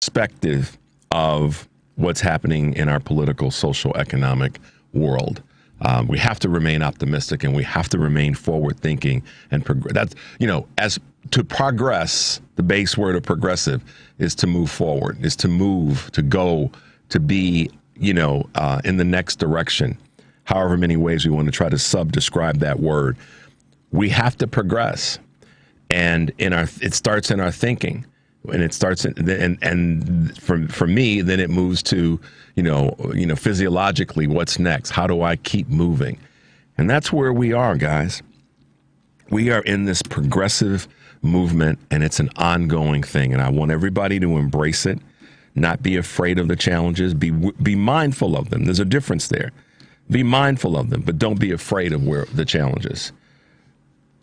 perspective of what's happening in our political, social, economic world. We have to remain optimistic, and we have to remain forward thinking and that's, as to progress, the base word of progressive is to move forward, is to move, to go, to be, in the next direction. However many ways we want to try to describe that word. We have to progress. And it starts in our thinking. And it starts and for me, then it moves to, physiologically, what's next? How do I keep moving? And that's where we are, guys. We are in this progressive movement, and it's an ongoing thing. And I want everybody to embrace it, not be afraid of the challenges, be mindful of them. There's a difference there. Be mindful of them, but don't be afraid of where the challenges.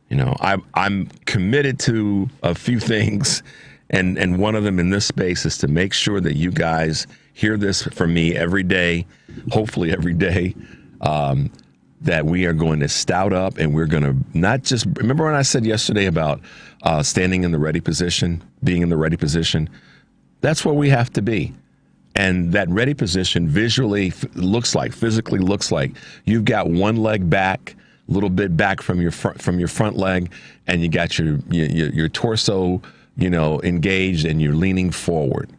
I'm committed to a few things. And one of them in this space is to make sure that you guys hear this from me every day, hopefully every day, that we are going to stout up, and we're going to not just, remember when I said yesterday about standing in the ready position, being in the ready position? That's where we have to be. And that ready position visually physically looks like you've got one leg back, a little bit back from your front leg, and you got your torso engaged, and you're leaning forward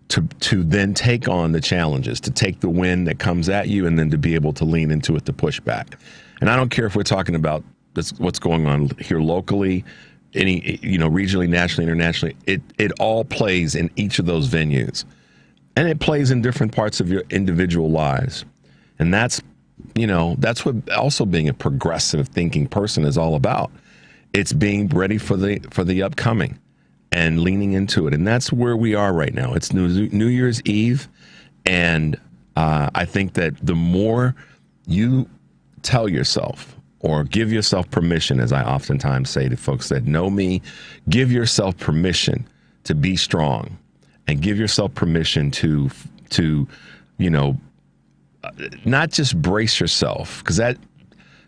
to then take on the challenges, to take the wind that comes at you, and then to be able to lean into it, to push back. And I don't care if we're talking about what's going on here locally, regionally, nationally, internationally. It all plays in each of those venues, and it plays in different parts of your individual lives. And that's what also being a progressive thinking person is all about. It's being ready for the upcoming and leaning into it. And that's where we are right now. It's New Year's Eve. And I think that the more you tell yourself or give yourself permission, as I oftentimes say to folks that know me, give yourself permission to be strong, and give yourself permission to not just brace yourself, because that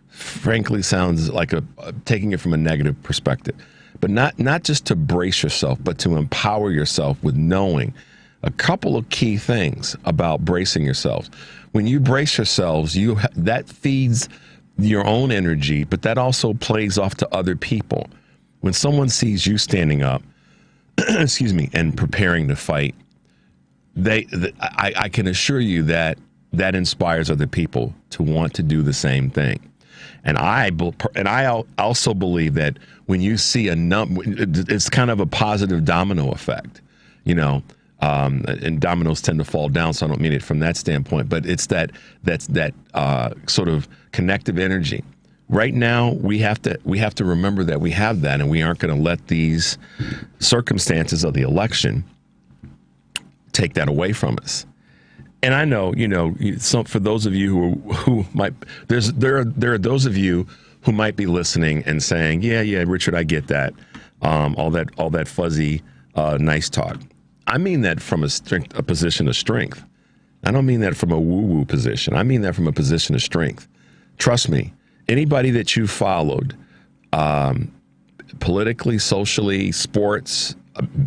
frankly sounds like taking it from a negative perspective. But not just to brace yourself, but to empower yourself with knowing a couple of key things about bracing yourselves. When you brace yourselves, that feeds your own energy, but that also plays off to other people. When someone sees you standing up, and preparing to fight, I can assure you that inspires other people to want to do the same thing. And I also believe that when you see it's kind of a positive domino effect, and dominoes tend to fall down. So I don't mean it from that standpoint, but it's that sort of connective energy. Right now, we have to remember that we have that, and we aren't going to let these circumstances of the election take that away from us. And I know, for those of you who might, there are those of you who might be listening and saying, yeah, Richard, I get that, all that fuzzy, nice talk. I mean that from a position of strength. I don't mean that from a woo-woo position. I mean that from a position of strength. Trust me, anybody that you followed, politically, socially, sports,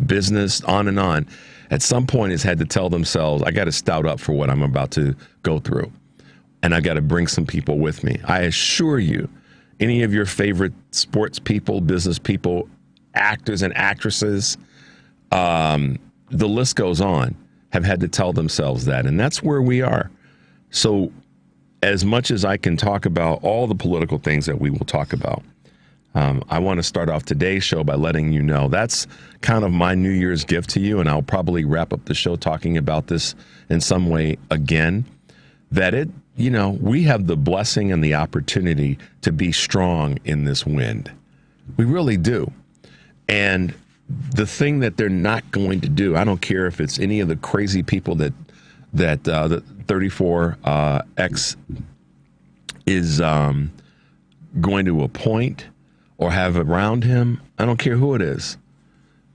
business, on and on, at some point has had to tell themselves, I got to stout up for what I'm about to go through. And I got to bring some people with me. I assure you, any of your favorite sports people, business people, actors and actresses, the list goes on, have had to tell themselves that. And that's where we are. So as much as I can talk about all the political things that we will talk about, I want to start off today's show by letting you know that's kind of my New Year's gift to you, and I'll probably wrap up the show talking about this in some way again, that we have the blessing and the opportunity to be strong in this wind. We really do. And the thing that they're not going to do, I don't care if it's any of the crazy people that the 34X is going to appoint or have around him. I don't care who it is.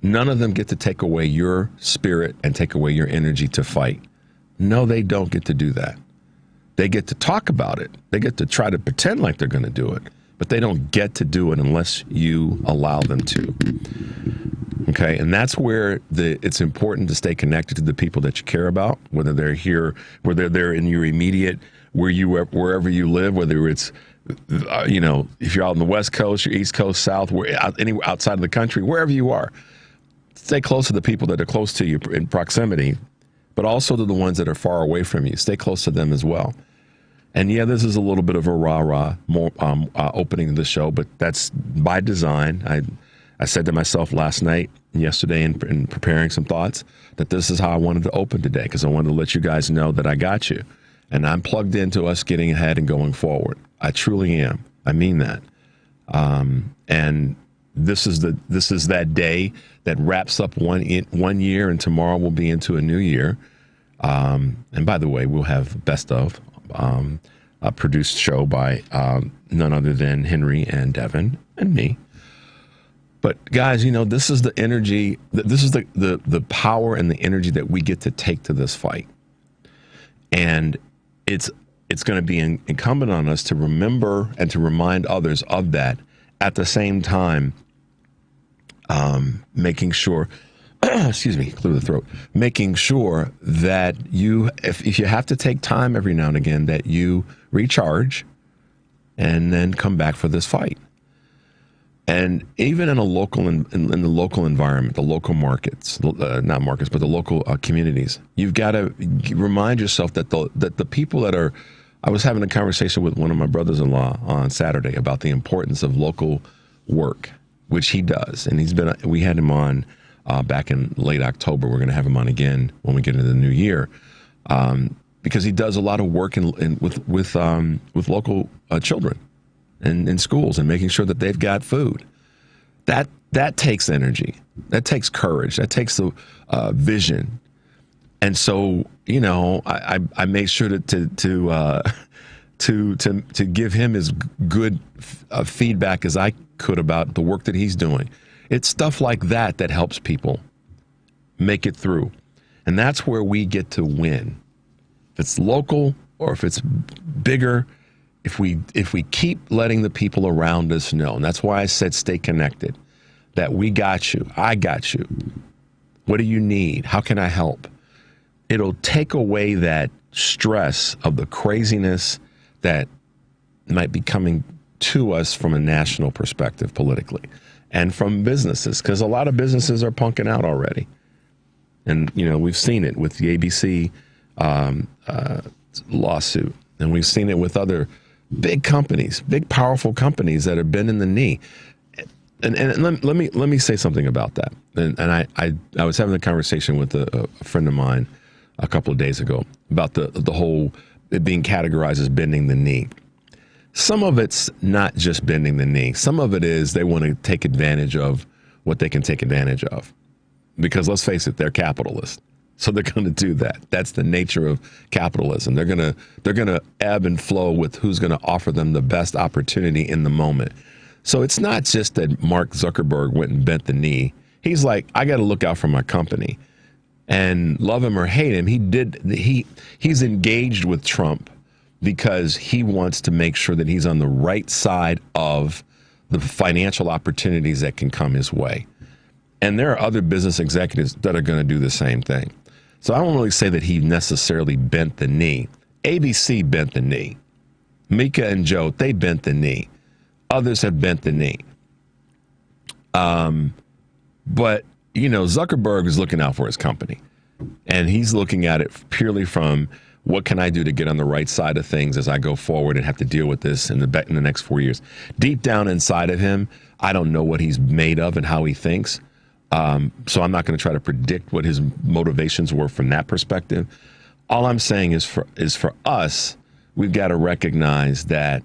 None of them get to take away your spirit and take away your energy to fight. No, they don't get to do that. They get to talk about it. They get to try to pretend like they're going to do it, but they don't get to do it unless you allow them to. Okay. And that's where it's important to stay connected to the people that you care about, whether they're here, whether they're in your immediate, wherever you live, whether it's, if you're out on the West Coast, your East Coast, South, anywhere outside of the country, wherever you are, stay close to the people that are close to you in proximity, but also to the ones that are far away from you. Stay close to them as well. And yeah, this is a little bit of a rah-rah opening of the show, but that's by design. I said to myself yesterday in preparing some thoughts, that this is how I wanted to open today, because I wanted to let you guys know that I got you. And I'm plugged into us getting ahead and going forward. I truly am. I mean that. And this is that day that wraps up one year, and tomorrow we'll be into a new year. And by the way, we'll have best of a produced show by none other than Henry and Devin and me. But guys, this is the energy. This is the power and the energy that we get to take to this fight. And it's going to be incumbent on us to remember and to remind others of that. At the same time, making sure, excuse me, clear the throat, making sure that if you have to take time every now and again, that you recharge and then come back for this fight. And even in a local, in the local environment, the local markets, not markets, but the local communities, you've got to remind yourself that the people that are. I was having a conversation with one of my brothers-in-law on Saturday about the importance of local work, which he does, and we had him on back in late October. We're going to have him on again when we get into the new year, because he does a lot of work with local children and in schools, and making sure that they've got food. That takes energy, that takes courage, that takes the vision. And so, I made sure to give him as good feedback as I could about the work that he's doing. It's stuff like that that helps people make it through, and that's where we get to win. If it's local or if it's bigger, if we keep letting the people around us know, and that's why I said stay connected. That we got you, I got you. What do you need? How can I help? It'll take away that stress of the craziness that might be coming to us from a national perspective politically, and from businesses, because a lot of businesses are punking out already. And, we've seen it with the ABC lawsuit, and we've seen it with other big companies, big, powerful companies that are bending the knee. And let me say something about that. And I was having a conversation with a friend of mine a couple of days ago about the whole it being categorized as bending the knee. Some of it's not just bending the knee. Some of it is they want to take advantage of what they can take advantage of. Because let's face it, they're capitalists. So they're going to do that. That's the nature of capitalism. They're going to ebb and flow with who's going to offer them the best opportunity in the moment. So it's not just that Mark Zuckerberg went and bent the knee. He's like, I got to look out for my company. And love him or hate him, he's engaged with Trump because he wants to make sure that he's on the right side of the financial opportunities that can come his way. And there are other business executives that are going to do the same thing. So I don't really say that he necessarily bent the knee. ABC bent the knee. Mika and Joe, they bent the knee. Others have bent the knee. But, Zuckerberg is looking out for his company. And he's looking at it purely from what can I do to get on the right side of things as I go forward and have to deal with this in the next 4 years. Deep down inside of him, I don't know what he's made of and how he thinks. So I'm not going to try to predict what his motivations were from that perspective. All I'm saying is for us, we've got to recognize that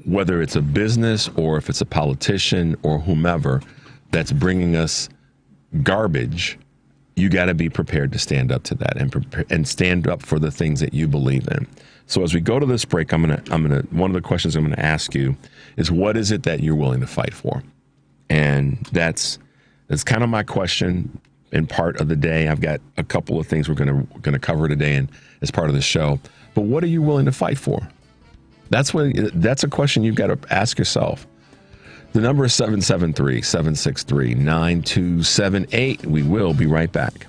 whether it's a business or if it's a politician or whomever that's bringing us garbage, you got to be prepared to stand up to that and stand up for the things that you believe in. So as we go to this break, one of the questions I'm going to ask you is, what is it that you're willing to fight for? And that's kind of my question in part of the day. I've got a couple of things we're going to cover today and as part of the show. But what are you willing to fight for? That's a question you've got to ask yourself. The number is 773-763-9278. We will be right back.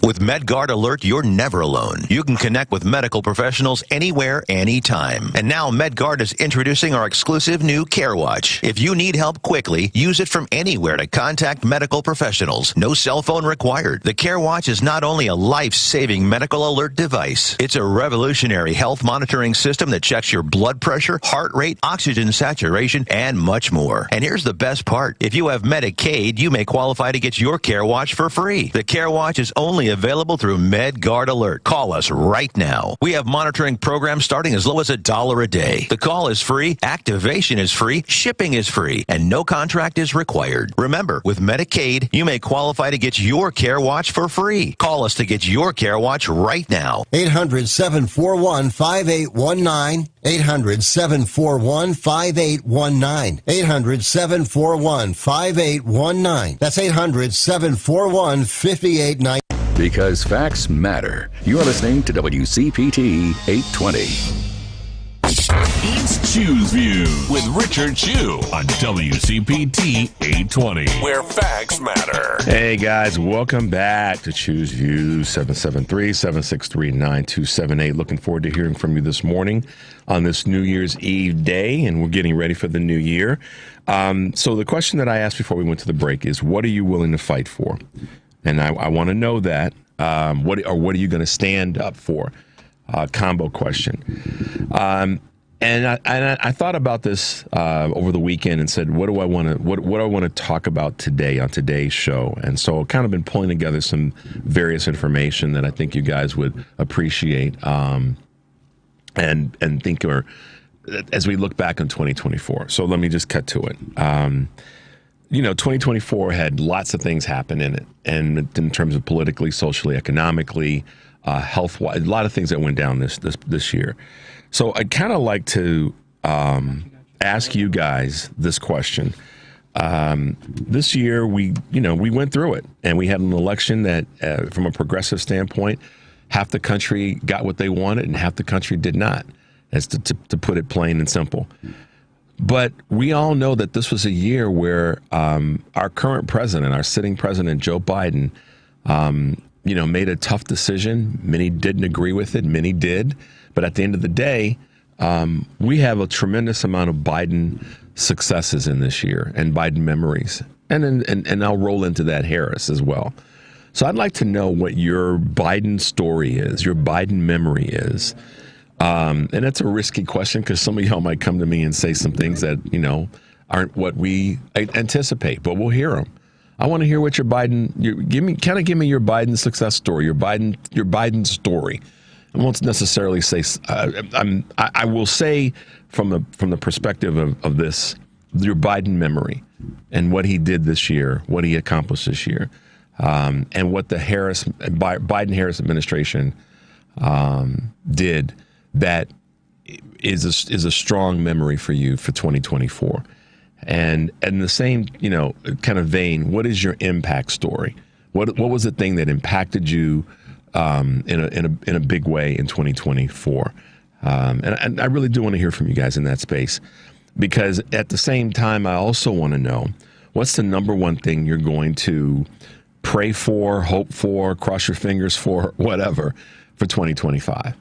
With MedGuard Alert, you're never alone. You can connect with medical professionals anywhere, anytime. And now MedGuard is introducing our exclusive new Care Watch. If you need help quickly, use it from anywhere to contact medical professionals. No cell phone required. The Care Watch is not only a life-saving medical alert device, it's a revolutionary health monitoring system that checks your blood pressure, heart rate, oxygen saturation, and much more. And here's the best part. If you have Medicaid, you may qualify to get your Care Watch for free. The Care Watch is only available through MedGuard Alert. Call us right now. We have monitoring programs starting as low as $1 a day. The call is free, activation is free, shipping is free, and no contract is required. Remember, with Medicaid, you may qualify to get your Care Watch for free. Call us to get your Care Watch right now. 800-741-5819. 800-741-5819. 800-741-5819. That's 800-741-5819. Because facts matter. You're listening to WCPT 820. It's Chew's View with Richard Chew on WCPT 820, where facts matter. Hey guys, welcome back to Chew's View, 773-763-9278. Looking forward to hearing from you this morning on this New Year's Eve day, and we're getting ready for the new year. So the question that I asked before we went to the break is, what are you willing to fight for? And I want to know that. What are you going to stand up for? Combo question. And I thought about this over the weekend and said, what do I want to talk about today on today's show? And so I've kind of been pulling together some various information that I think you guys would appreciate and think, or as we look back on 2024. So let me just cut to it. 2024 had lots of things happen in it, and in terms of politically, socially, economically, health-wise, a lot of things that went down this year. So I'd kind of like to ask you guys this question. This year, we went through it, and we had an election that, from a progressive standpoint, half the country got what they wanted, and half the country did not, as to put it plain and simple. But we all know that this was a year where our current president, our sitting president, Joe Biden, made a tough decision. Many didn't agree with it. Many did. But at the end of the day, we have a tremendous amount of Biden successes in this year and Biden memories. And I'll roll into that Harris as well. So I'd like to know what your Biden story is, your Biden memory is. And it's a risky question because some of y'all might come to me and say some things that, aren't what we anticipate, but we'll hear them. I want to hear what your Biden, give me your Biden success story, your Biden story. I won't necessarily say, I will say from the perspective of this, your Biden memory and what he did this year, what he accomplished this year, and what the Biden-Harris administration did that is a strong memory for you for 2024. And in the same, kind of vein, what is your impact story? What was the thing that impacted you in a big way in 2024? And I really do want to hear from you guys in that space, because at the same time, I also want to know what's the number one thing you're going to pray for, hope for, cross your fingers for, whatever, for 2025.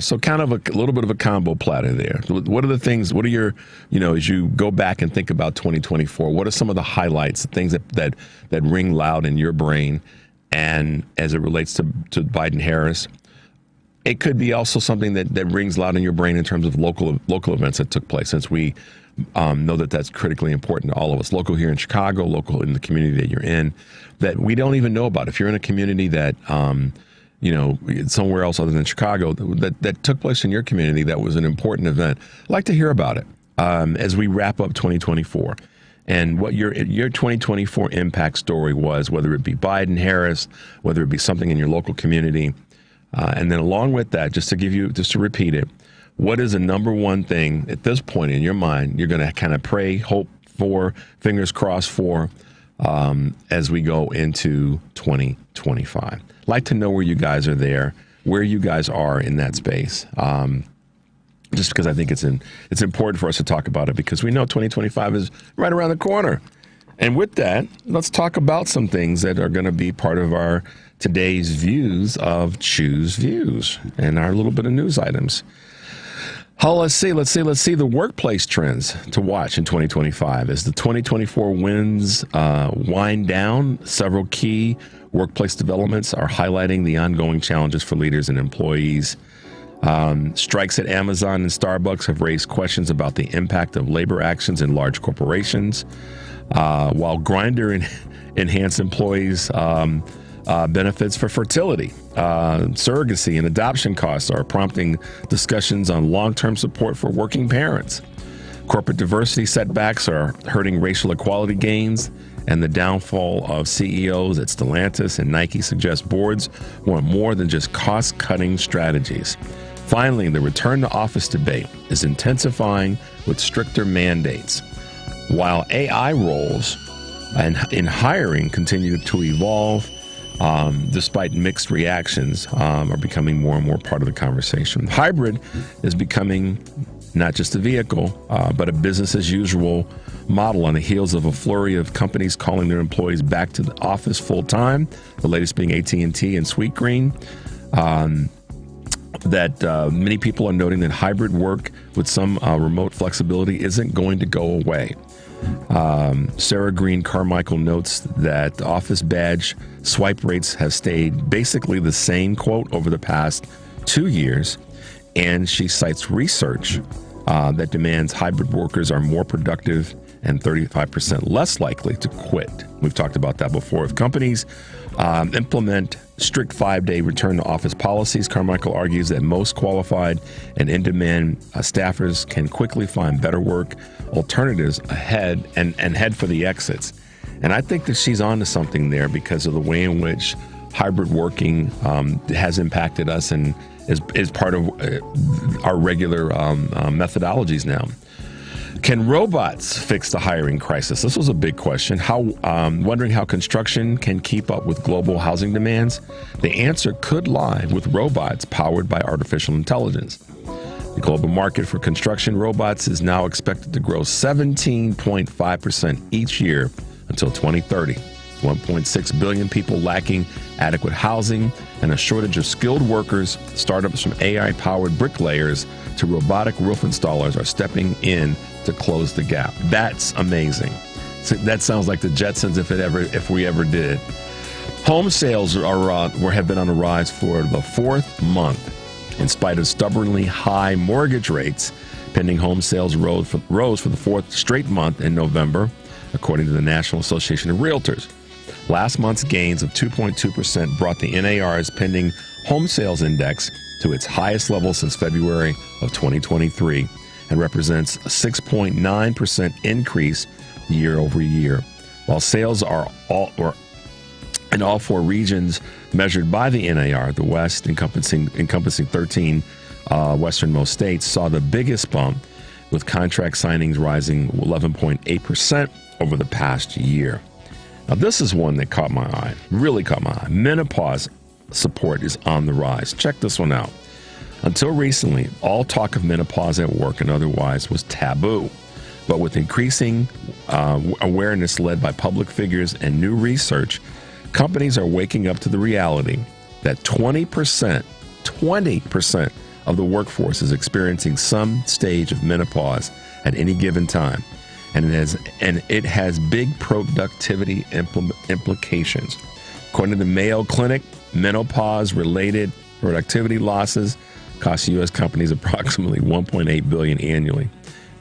So kind of a little bit of a combo platter there. What are the things, what are your, as you go back and think about 2024, what are some of the highlights, the things that ring loud in your brain? And as it relates to Biden-Harris, it could be also something that rings loud in your brain in terms of local events that took place, since we know that that's critically important to all of us, local here in Chicago, local in the community that you're in, that we don't even know about. If you're in a community that, somewhere else other than Chicago, that took place in your community, that was an important event, I'd like to hear about it as we wrap up 2024. And what your 2024 impact story was, whether it be Biden, Harris, whether it be something in your local community. And then along with that, just to repeat it, what is the number one thing at this point in your mind you're going to kind of pray, hope for, fingers crossed for, as we go into 2025? I'd like to know where you guys are there. where you guys are in that space. Just because I think it's important for us to talk about it, because we know 2025 is right around the corner. And with that, let's talk about some things that are going to be part of our today's views of Choose Views and our little bit of news items. Let's see the workplace trends to watch in 2025 as the 2024 wins wind down. Several key workplace developments are highlighting the ongoing challenges for leaders and employees. Strikes at Amazon and Starbucks have raised questions about the impact of labor actions in large corporations, while Grindr enhanced employees' benefits for fertility. Surrogacy and adoption costs are prompting discussions on long-term support for working parents. Corporate diversity setbacks are hurting racial equality gains, and the downfall of CEOs at Stellantis and Nike suggests boards want more than just cost-cutting strategies. Finally, the return to office debate is intensifying with stricter mandates. While AI roles and in hiring continue to evolve, despite mixed reactions, are becoming more and more part of the conversation. Hybrid is becoming not just a vehicle, but a business as usual model on the heels of a flurry of companies calling their employees back to the office full time. The latest being AT&T and Sweetgreen. Many people are noting that hybrid work with some remote flexibility isn't going to go away. Sarah Green Carmichael notes that office badge swipe rates have stayed basically the same, quote, over the past 2 years. And she cites research that demands hybrid workers are more productive and 35% less likely to quit. We've talked about that before. If companies implement strict 5-day return to office policies, Carmichael argues that most qualified and in-demand staffers can quickly find better work alternatives ahead and head for the exits. And I think that she's onto something there because of the way in which hybrid working has impacted us and is part of our regular methodologies now. Can robots fix the hiring crisis? This was a big question. Wondering how construction can keep up with global housing demands? The answer could lie with robots powered by artificial intelligence. The global market for construction robots is now expected to grow 17.5% each year until 2030. 1.6 billion people lacking adequate housing and a shortage of skilled workers. Startups from AI-powered bricklayers to robotic roof installers are stepping in to close the gap. That's amazing. So that sounds like the Jetsons if we ever did. Home sales have been on a rise for the fourth month. In spite of stubbornly high mortgage rates, pending home sales rose for the fourth straight month in November, according to the National Association of Realtors. Last month's gains of 2.2% brought the NAR's pending home sales index to its highest level since February of 2023 and represents a 6.9% increase year over year. While sales in all four regions measured by the NAR, the West, encompassing 13 westernmost states, saw the biggest bump, with contract signings rising 11.8% over the past year. Now, this is one that caught my eye, really caught my eye. Menopause support is on the rise. Check this one out. Until recently, all talk of menopause at work and otherwise was taboo. But with increasing awareness led by public figures and new research, companies are waking up to the reality that 20% of the workforce is experiencing some stage of menopause at any given time. And it has big productivity implications. According to the Mayo Clinic, menopause-related productivity losses cost U.S. companies approximately $1.8 billion annually.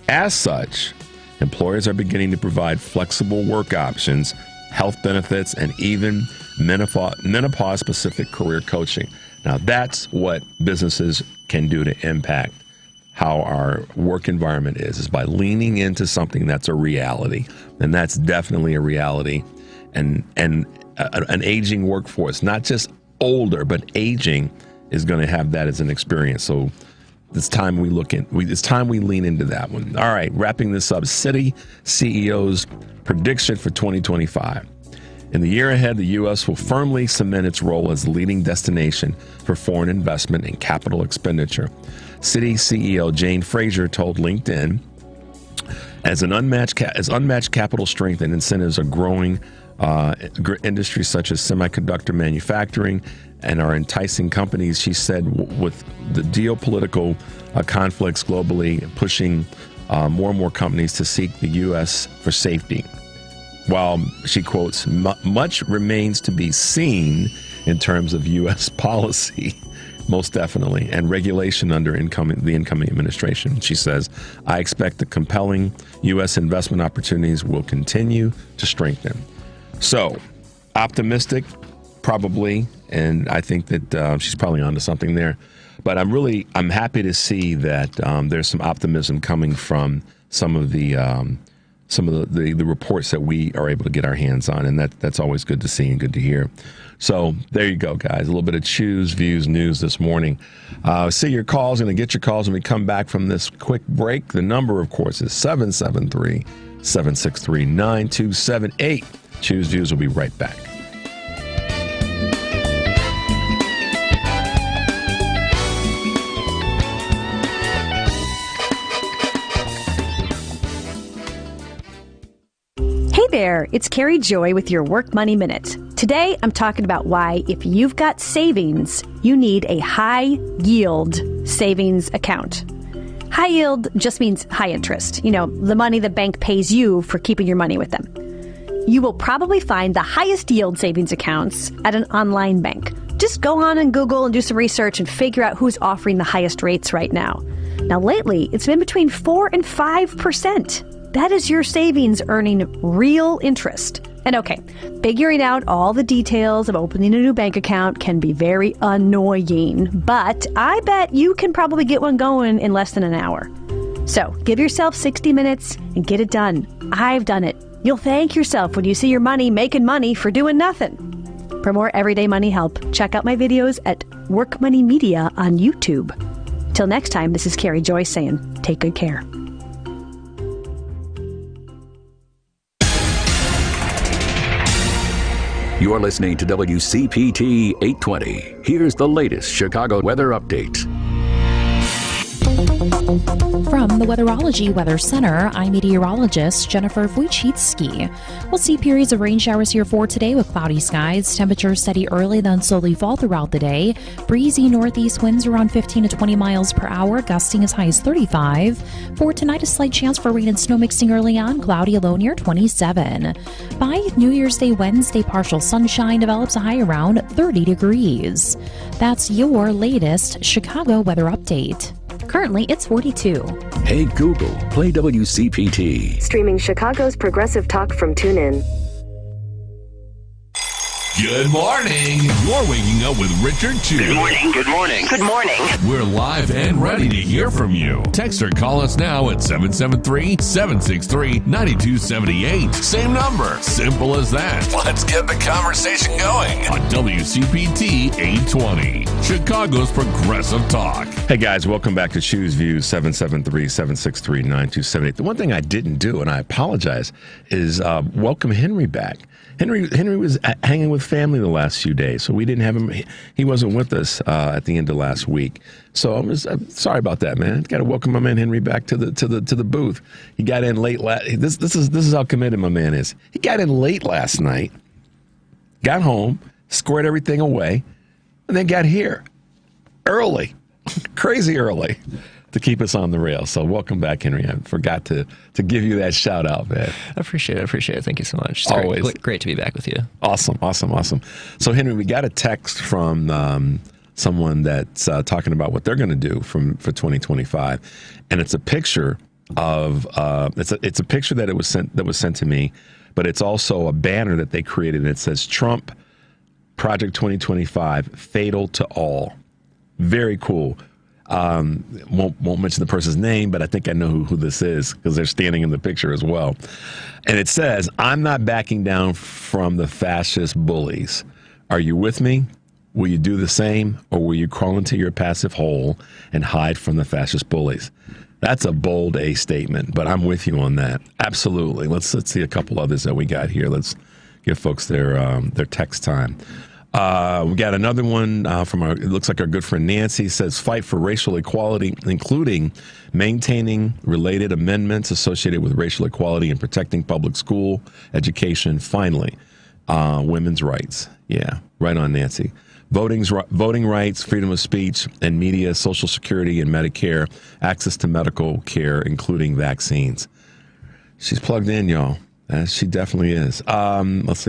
As such, employers are beginning to provide flexible work options, health benefits, and even menopause-specific career coaching. Now, that's what businesses can do to impact how our work environment is by leaning into something that's a reality. And that's definitely a reality. And an aging workforce, not just older, but aging, is going to have that as an experience. So it's time we lean into that one. All right, wrapping this up, Citi CEO's prediction for 2025. In the year ahead, the U.S. will firmly cement its role as the leading destination for foreign investment and capital expenditure. Citi CEO Jane Fraser told LinkedIn, as unmatched capital strength and incentives are growing, industries such as semiconductor manufacturing and are enticing companies, she said, with the geopolitical conflicts globally pushing more and more companies to seek the U.S. for safety. While she quotes, much remains to be seen in terms of U.S. policy, most definitely, and regulation under the incoming administration. She says, I expect the compelling U.S. investment opportunities will continue to strengthen. So, optimistic, probably, and I think that she's probably onto something there. But I'm happy to see that there's some optimism coming from some of the reports that we are able to get our hands on, and that's always good to see and good to hear. So there you go, guys. A little bit of Choose Views news this morning. See your calls. Going to get your calls when we come back from this quick break. The number, of course, is 773-763-9278. Choose Views will be right back. Hey there, it's Carrie Joy with your Work Money Minute. Today, I'm talking about why, if you've got savings, you need a high-yield savings account. High yield just means high interest, the money the bank pays you for keeping your money with them. You will probably find the highest yield savings accounts at an online bank. Just go on and Google and do some research and figure out who's offering the highest rates right now. Now, lately, it's been between 4 and 5%. That is your savings earning real interest. And okay, figuring out all the details of opening a new bank account can be very annoying, but I bet you can probably get one going in less than an hour. So give yourself 60 minutes and get it done. I've done it. You'll thank yourself when you see your money making money for doing nothing. For more everyday money help, check out my videos at Work Money Media on YouTube. Till next time, this is Carrie Joy saying, take good care. You are listening to WCPT 820. Here's the latest Chicago weather update. From the Weatherology Weather Center, I'm meteorologist Jennifer Wojcicki. We'll see periods of rain showers here for today with cloudy skies. Temperatures steady early, then slowly fall throughout the day. Breezy northeast winds around 15 to 20 miles per hour, gusting as high as 35. For tonight, a slight chance for rain and snow mixing early on, cloudy, a low near 27. By New Year's Day Wednesday, partial sunshine develops a high around 30 degrees. That's your latest Chicago weather update. Currently, it's 42. Hey Google, play WCPT. Streaming Chicago's progressive talk from TuneIn. Good morning. You're waking up with Richard Chew. Good morning. Good morning. Good morning. We're live and ready to hear from you. Text or call us now at 773-763-9278. Same number. Simple as that. Let's get the conversation going on WCPT 820, Chicago's progressive talk. Hey guys, welcome back to Choose Views, 773-763-9278. The one thing I didn't do, and I apologize, is welcome Henry back. Henry was hanging with family the last few days, so we didn't have him. He wasn't with us at the end of last week, so I'm sorry about that, man. Got to welcome my man Henry back to the booth. He got in late. This is how committed my man is. He got in late last night, got home, squared everything away, and then got here early, crazy early, to keep us on the rail. So welcome back, Henry. I forgot to give you that shout out, man. I appreciate it. Thank you so much. It's always great to be back with you. Awesome. So Henry, we got a text from someone that's talking about what they're going to do for 2025, and it's a picture of it's a picture that was sent to me, but it's also a banner that they created. And it says Trump Project 2025 fatal to all. Very cool. Won't mention the person's name, but I think I know who this is because they're standing in the picture as well. And it says, I'm not backing down from the fascist bullies. Are you with me? Will you do the same, or will you crawl into your passive hole and hide from the fascist bullies? That's a bold statement, but I'm with you on that. Absolutely. Let's see a couple others that we got here. Let's give folks their text time. We got another one from it looks like our good friend Nancy. Says fight for racial equality, including maintaining related amendments associated with racial equality and protecting public school education. Finally, women's rights. Yeah, right on, Nancy. Voting rights, freedom of speech and media, Social Security and Medicare, access to medical care, including vaccines. She's plugged in, y'all. She definitely is. Let's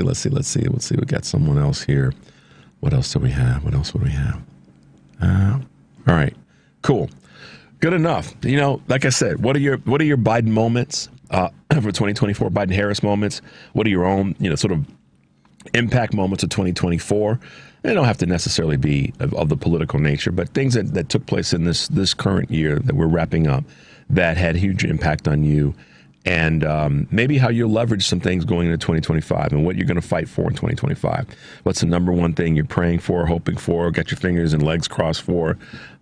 see. We got someone else here. What else do we have? What else would we have? All right, cool, good enough. You know, like I said, what are your Biden moments for 2024? Biden-Harris moments. What are your own, sort of impact moments of 2024? They don't have to necessarily be of the political nature, but things that took place in this current year that we're wrapping up that had huge impact on you. And maybe how you leverage some things going into 2025 and what you're going to fight for in 2025. What's the number one thing you're praying for, hoping for, got your fingers and legs crossed for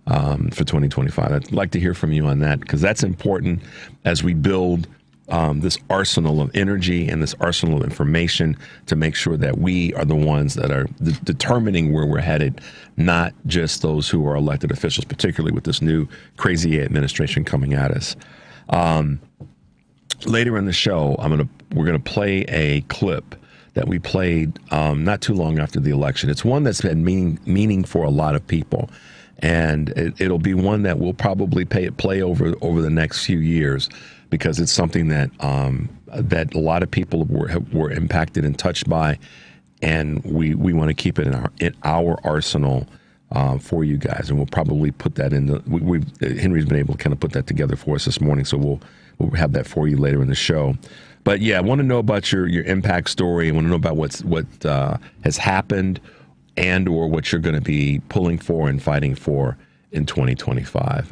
2025? I'd like to hear from you on that, because that's important as we build this arsenal of energy and this arsenal of information to make sure that we are the ones that are determining where we're headed, not just those who are elected officials, particularly with this new crazy administration coming at us. Later in the show, we're gonna play a clip that we played not too long after the election. It's one that's been meaning for a lot of people, and it'll be one that we'll probably play over the next few years, because it's something that that a lot of people were impacted and touched by, and we want to keep it in our arsenal for you guys, and we'll probably put that in Henry's been able to kind of put that together for us this morning, so we'll have that for you later in the show. But yeah, I want to know about your impact story. I want to know about what has happened and or what you're going to be pulling for and fighting for in 2025.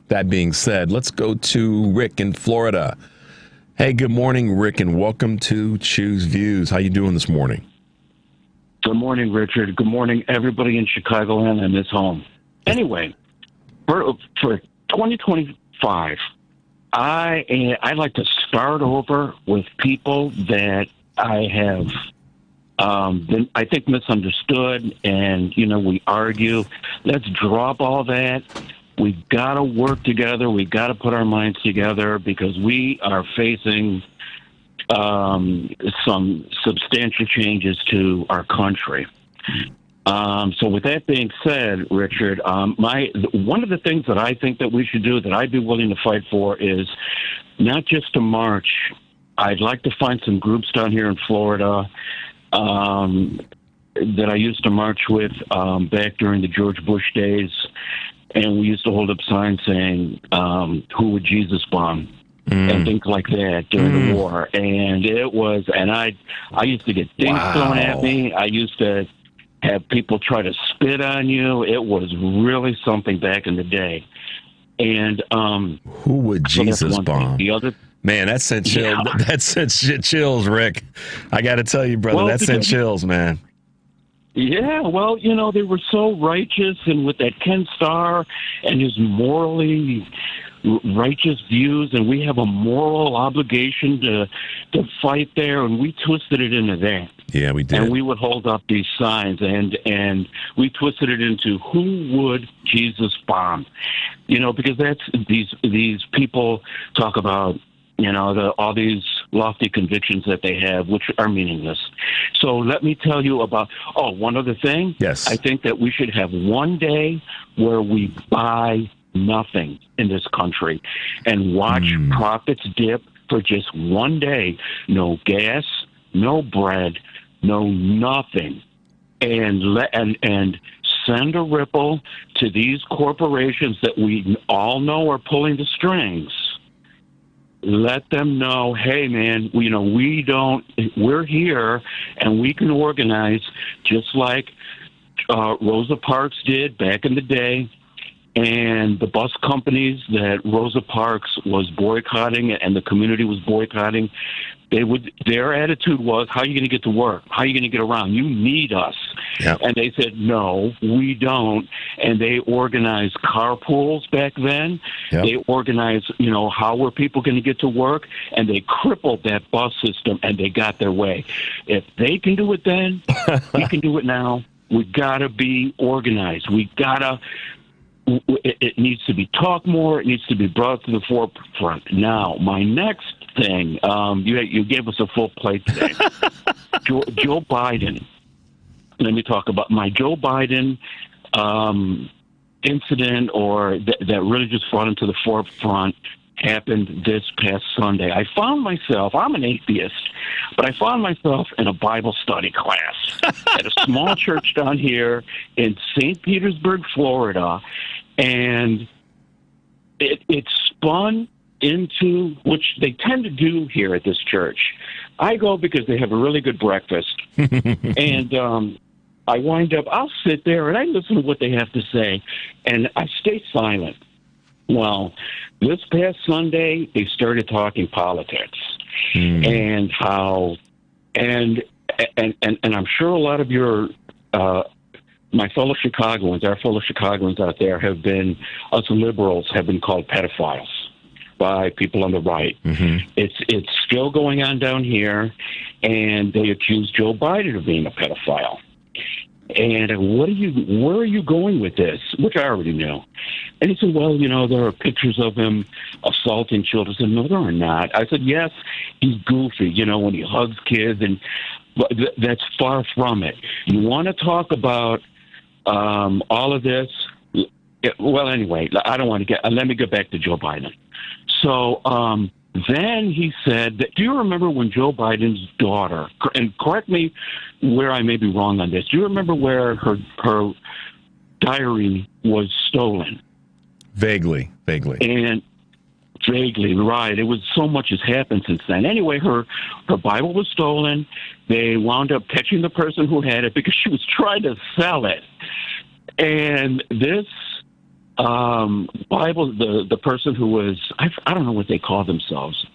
That being said, let's go to Rick in Florida. Hey, good morning, Rick, and welcome to Choose Views. How you doing this morning? Good morning, Richard. Good morning, everybody in Chicagoland and this home. Anyway, for 2025, I like to start over with people that I have been, I think, misunderstood, and we argue. Let's drop all that. We've got to work together. We've got to put our minds together, because we are facing some substantial changes to our country. So with that being said, Richard, one of the things that I think that we should do, that I'd be willing to fight for, is not just to march. I'd like to find some groups down here in Florida that I used to march with back during the George Bush days, and we used to hold up signs saying, "Who would Jesus bomb?" and things like that during the war. And I used to get things thrown at me. I used to have people try to spit on you. It was really something back in the day. And who would Jesus bomb? The other, man, that sent chills. Yeah. That sent chills, Rick. I got to tell you, brother, that sent chills, man. Yeah, well, they were so righteous, and with that Ken Starr and his morally righteous views, and we have a moral obligation to fight there, and we twisted it into that. Yeah, we did. And we would hold up these signs, and we twisted it into who would Jesus bomb? Because that's these people talk about all these lofty convictions that they have, which are meaningless. So let me tell you about one other thing. Yes, I think that we should have one day where we buy nothing in this country and watch profits dip for just one day. No gas, no bread, no nothing, and send a ripple to these corporations that we all know are pulling the strings. Let them know, hey man, we're here and we can organize just like Rosa Parks did back in the day. And the bus companies that Rosa Parks was boycotting and the community was boycotting, their attitude was, how are you going to get to work? How are you going to get around? You need us. Yep. And they said, no, we don't. And they organized carpools back then. Yep. They organized, how were people going to get to work? And they crippled that bus system, and they got their way. If they can do it then, we can do it now. We got to be organized. We got to. It needs to be talked more. It needs to be brought to the forefront. Now, my next thing, you gave us a full plate today. Joe Biden. Let me talk about my Joe Biden incident, or that really just brought him to the forefront. Happened this past Sunday. I found myself, I'm an atheist, but I found myself in a Bible study class at a small church down here in St. Petersburg, Florida, and it spun into, which they tend to do here at this church. I go because they have a really good breakfast, and I wind up, I'll sit there and I listen to what they have to say, and I stay silent. Well, this past Sunday, they started talking politics and how, and I'm sure a lot of your, my fellow Chicagoans, our fellow Chicagoans out there us liberals have been called pedophiles by people on the right. Mm-hmm. It's still going on down here, and they accuse Joe Biden of being a pedophile. And where are you going with this? Which I already knew. And he said, well, there are pictures of him assaulting children. I said, no, there are not. I said, yes, he's goofy, when he hugs kids, but that's far from it. You want to talk about all of this? Well, anyway, I don't want to let me get back to Joe Biden. So then he said, do you remember when Joe Biden's daughter, and correct me where I may be wrong on this, do you remember where her diary was stolen? Vaguely. And vaguely, right. It was so much has happened since then. Anyway, her Bible was stolen. They wound up catching the person who had it because she was trying to sell it. And this Bible, the person who was, I don't know what they call themselves,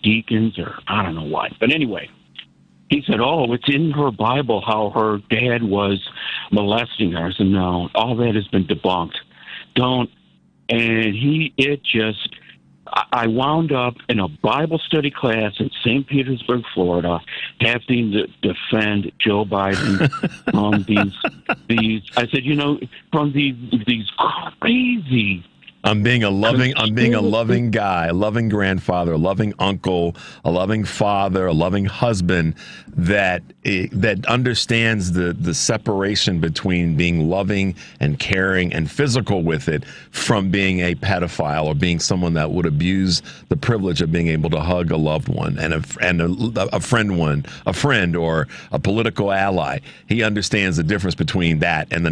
deacons or I don't know what. But anyway, he said, oh, it's in her Bible how her dad was molesting her. I said, no, all that has been debunked. Don't. And I wound up in a Bible study class in St. Petersburg, Florida, having to defend Joe Biden from these. I said, from these crazy. I'm being a loving guy, a loving grandfather, a loving uncle, a loving father, a loving husband that understands the separation between being loving and caring and physical with it from being a pedophile or being someone that would abuse the privilege of being able to hug a loved one and a friend or a political ally. He understands the difference between that and the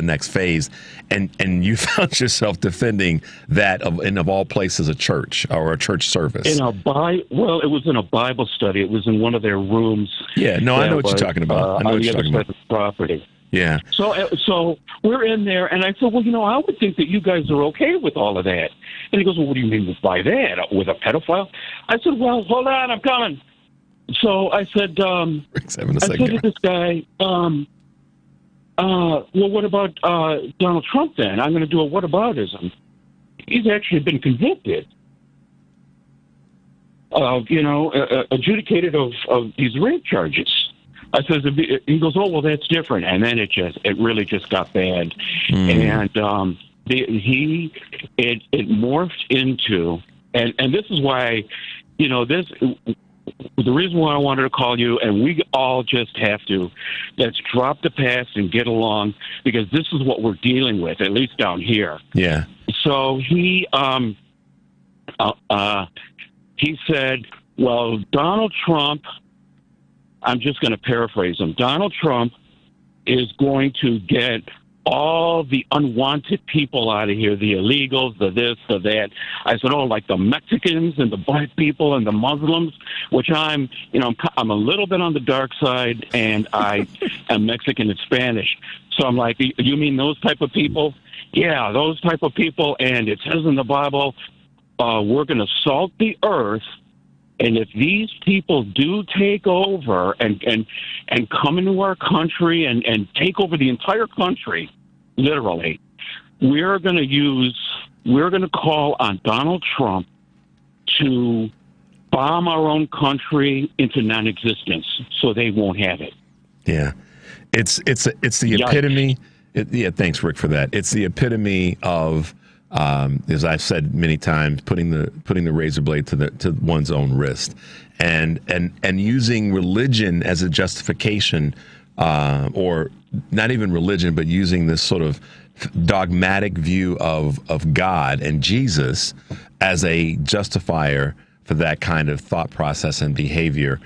next phase. And you found yourself defending that of all places, a church or a church service. It was in a Bible study. It was in one of their rooms. Yeah, no, I know what you're talking about. I know what you're talking about. The property. Yeah. So we're in there, and I said, well, I would think that you guys are okay with all of that. And he goes, well, what do you mean by that? With a pedophile? I said, well, hold on, I'm coming. So I said, to this guy, well, what about Donald Trump then? I'm going to do a whataboutism. He's actually been convicted, adjudicated of these rape charges. I said, he goes, oh, well, that's different. And then it really just got bad. And it morphed into, and this is why, the reason why I wanted to call you, and we all just have to, let's drop the past and get along, because this is what we're dealing with, at least down here. Yeah. So he said, well, Donald Trump, I'm just going to paraphrase him, Donald Trump is going to get all the unwanted people out of here, the illegals, the this, the that. I said, oh, like the Mexicans and the black people and the Muslims, which I'm a little bit on the dark side, and I am Mexican and Spanish. So I'm like, you mean those type of people? Yeah, those type of people. And it says in the Bible, we're going to salt the earth And if these people do take over and come into our country and take over the entire country, literally, we're going to call on Donald Trump to bomb our own country into non-existence so they won't have it. Yeah. It's the epitome. Thanks, Rick, for that. It's the epitome of, as I've said many times, putting the razor blade to one's own wrist, and using religion as a justification, or not even religion, but using this sort of dogmatic view of God and Jesus as a justifier for that kind of thought process and behavior.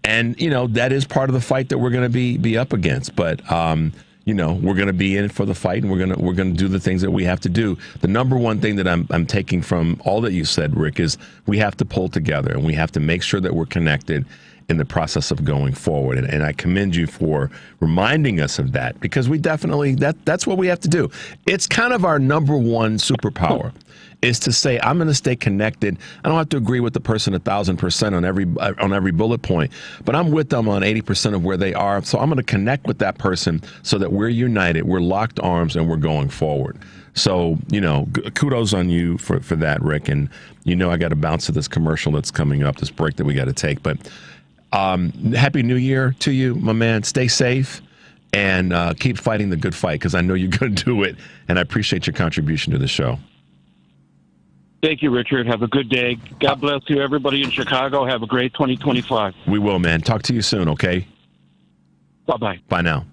And, that is part of the fight that we're going to be up against. But, we're going to be in for the fight, and we're going to do the things that we have to do. The number one thing that I'm taking from all that you said, Rick, is we have to pull together, and we have to make sure that we're connected in the process of going forward. And I commend you for reminding us of that, because we definitely, that's what we have to do. It's kind of our number one superpower. Is to say, I'm going to stay connected. I don't have to agree with the person 1,000% on every bullet point, but I'm with them on 80% of where they are. So I'm going to connect with that person so that we're united, we're locked arms, and we're going forward. So, kudos on you for that, Rick. And I got to bounce to this commercial that's coming up, this break that we got to take. But Happy New Year to you, my man. Stay safe and keep fighting the good fight, because I know you're going to do it. And I appreciate your contribution to the show. Thank you, Richard. Have a good day. God bless you, everybody in Chicago. Have a great 2025. We will, man. Talk to you soon, okay? Bye-bye. Bye now.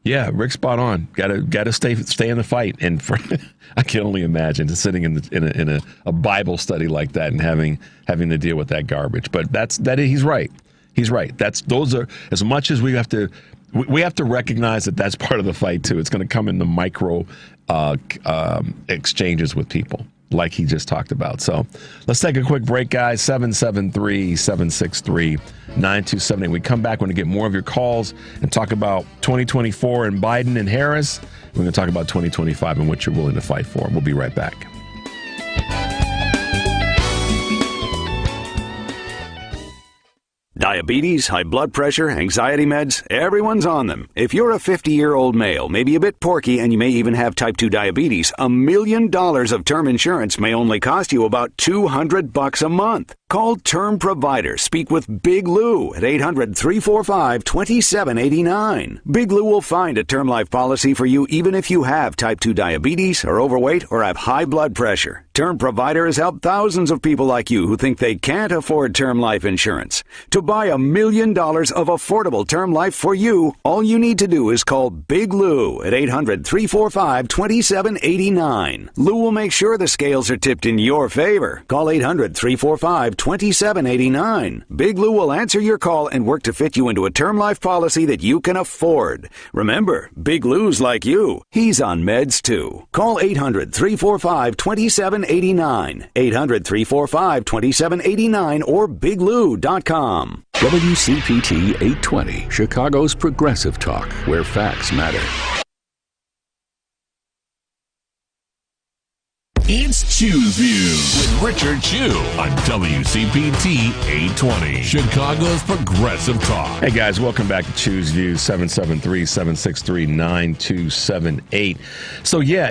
Yeah, Rick's spot on. Got to stay in the fight. And I can only imagine just sitting in a Bible study like that and having to deal with that garbage. But he's right. He's right. Those are, as much as we have to recognize that that's part of the fight too. It's going to come in the micro exchanges with people, like he just talked about. So let's take a quick break, guys. 773-763-9278. We come back, we're going to get more of your calls and talk about 2024 and Biden and Harris. We're going to talk about 2025 and what you're willing to fight for. We'll be right back. Diabetes, high blood pressure, anxiety meds, everyone's on them. If you're a 50-year-old male, maybe a bit porky, and you may even have type 2 diabetes, $1 million of term insurance may only cost you about $200 a month. Call Term Provider. Speak with Big Lou at 800-345-2789. Big Lou will find a term life policy for you even if you have type 2 diabetes, are overweight, or have high blood pressure. Term Provider has helped thousands of people like you who think they can't afford term life insurance. To buy $1 million of affordable term life for you, all you need to do is call Big Lou at 800-345-2789. Lou will make sure the scales are tipped in your favor. Call 800-345-2789. Big Lou will answer your call and work to fit you into a term life policy that you can afford. Remember, Big Lou's like you. He's on meds too. Call 800-345-2789. 800-345-2789 or biglou.com. WCPT 820, Chicago's progressive talk, where facts matter. It's Chew's View with Richard Chew on WCPT 820, Chicago's progressive talk. Hey guys, welcome back to Chew's View, 773-763-9278. So yeah,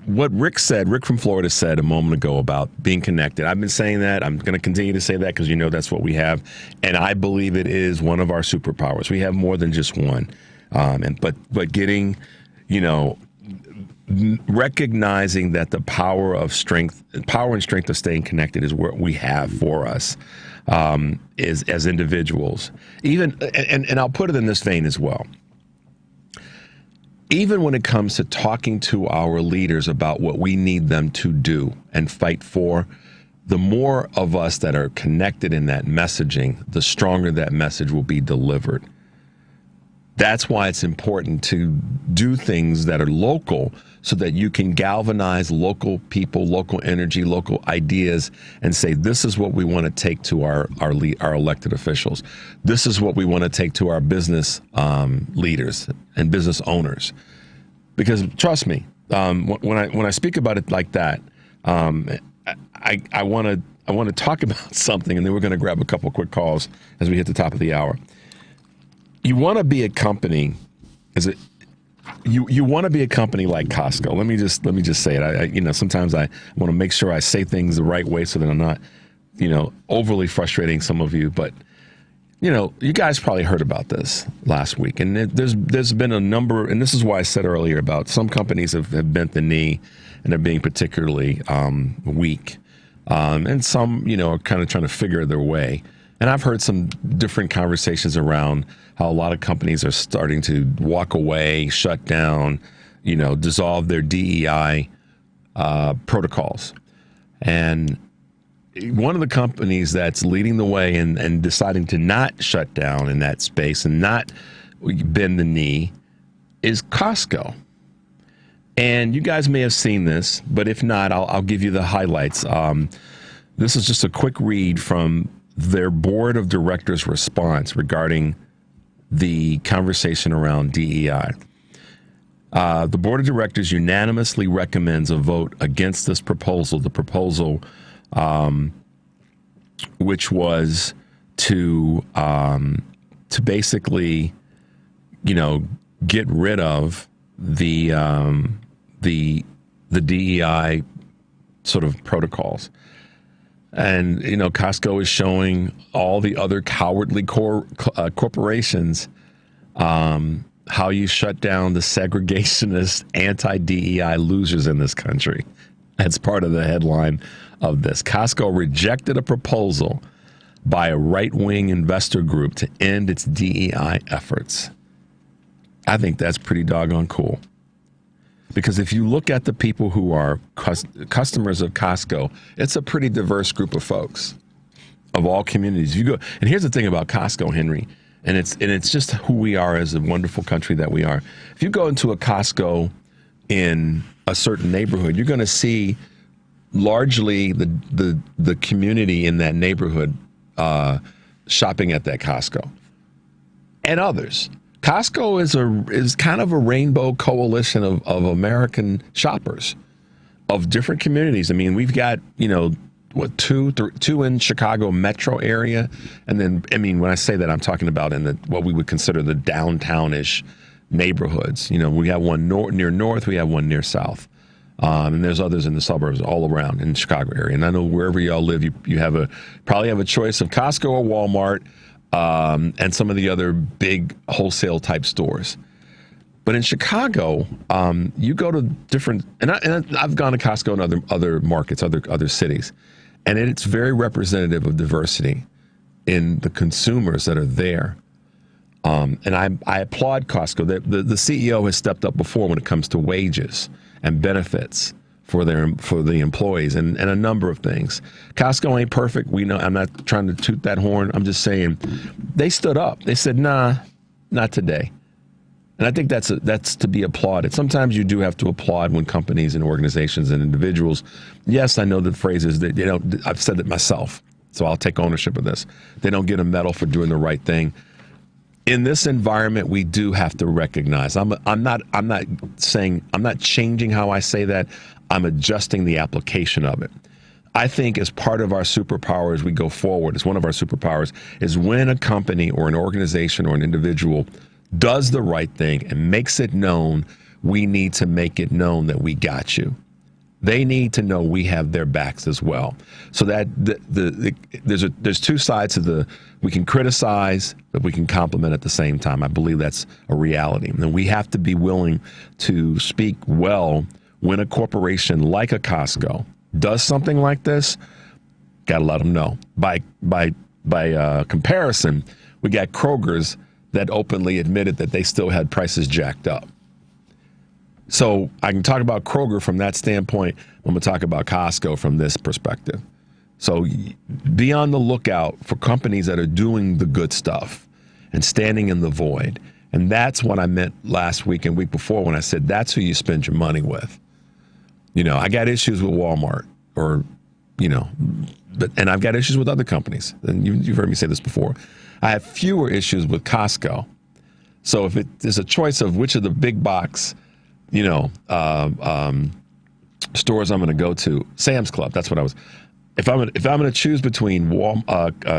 what Rick from Florida said a moment ago about being connected. I've been saying that. I'm going to continue to say that because that's what we have. And I believe it is one of our superpowers. We have more than just one. But getting, recognizing that the power and strength of staying connected is what we have for us is as individuals. Even and I'll put it in this vein as well. Even when it comes to talking to our leaders about what we need them to do and fight for, the more of us that are connected in that messaging, the stronger that message will be delivered. That's why it's important to do things that are local so that you can galvanize local people, local energy, local ideas, and say, this is what we want to take to our elected officials. This is what we want to take to our business leaders and business owners. Because trust me, when I speak about it like that, I want I want to talk about something, and then we're going to grab a couple quick calls as we hit the top of the hour. You want to be a company, you want to be a company like Costco. Let me just say it. Sometimes I want to make sure I say things the right way so that I'm not, overly frustrating some of you. But you guys probably heard about this last week, and there's been a number, and this is why I said earlier about some companies have bent the knee and are being particularly weak. And some, are kind of trying to figure their way. And I've heard some different conversations around how a lot of companies are starting to walk away, shut down, dissolve their DEI protocols. And one of the companies that's leading the way and deciding to not shut down in that space and not bend the knee is Costco. And you guys may have seen this, but if not, I'll give you the highlights. This is just a quick read from their board of directors' response regarding the conversation around DEI. The board of directors unanimously recommends a vote against this proposal, the proposal which was to basically, get rid of the DEI sort of protocols. And, Costco is showing all the other cowardly corporations how you shut down the segregationist anti-DEI losers in this country. That's part of the headline of this. Costco rejected a proposal by a right-wing investor group to end its DEI efforts. I think that's pretty doggone cool. Because if you look at the people who are customers of Costco, it's a pretty diverse group of folks of all communities. You go, and here's the thing about Costco, Henry, and it's just who we are as a wonderful country that we are. If you go into a Costco in a certain neighborhood, you're going to see largely the community in that neighborhood shopping at that Costco and others. Costco is kind of a rainbow coalition of American shoppers of different communities. I mean, we've got, two in Chicago metro area. And then, when I say that, I'm talking about in what we would consider the downtown-ish neighborhoods. We have one near north, we have one near south. And there's others in the suburbs all around in the Chicago area. And I know wherever y'all live, you probably have a choice of Costco or Walmart. And some of the other big wholesale type stores. But in Chicago, you go to different, and I've gone to Costco in other markets, other cities, and it's very representative of diversity in the consumers that are there. And I applaud Costco. The CEO has stepped up before when it comes to wages and benefits for the employees and a number of things. Costco ain't perfect. We know. I'm not trying to toot that horn. I'm just saying they stood up. They said, nah, not today. And I think that's to be applauded. Sometimes you do have to applaud when companies and organizations and individuals, yes, I know the phrase is that I've said it myself, so I'll take ownership of this. They don't get a medal for doing the right thing. In this environment, we do have to recognize. I'm not changing how I say that. I'm adjusting the application of it. I think as part of our superpower as we go forward, as one of our superpowers, is when a company or an organization or an individual does the right thing and makes it known, we need to make it known that we got you. They need to know we have their backs as well. So that there's two sides to we can criticize, but we can compliment at the same time. I believe that's a reality. And we have to be willing to speak well when a corporation like a Costco does something like this. Got to let them know. By comparison, we got Kroger's that openly admitted that they still had prices jacked up. So I can talk about Kroger from that standpoint. I'm going to talk about Costco from this perspective. So be on the lookout for companies that are doing the good stuff and standing in the void. And that's what I meant last week and week before when I said that's who you spend your money with. I got issues with Walmart and I've got issues with other companies. And you've heard me say this before. I have fewer issues with Costco. So if there's a choice of which of the big box stores I'm going to go to, Sam's Club, that's what I was. if I'm going to choose between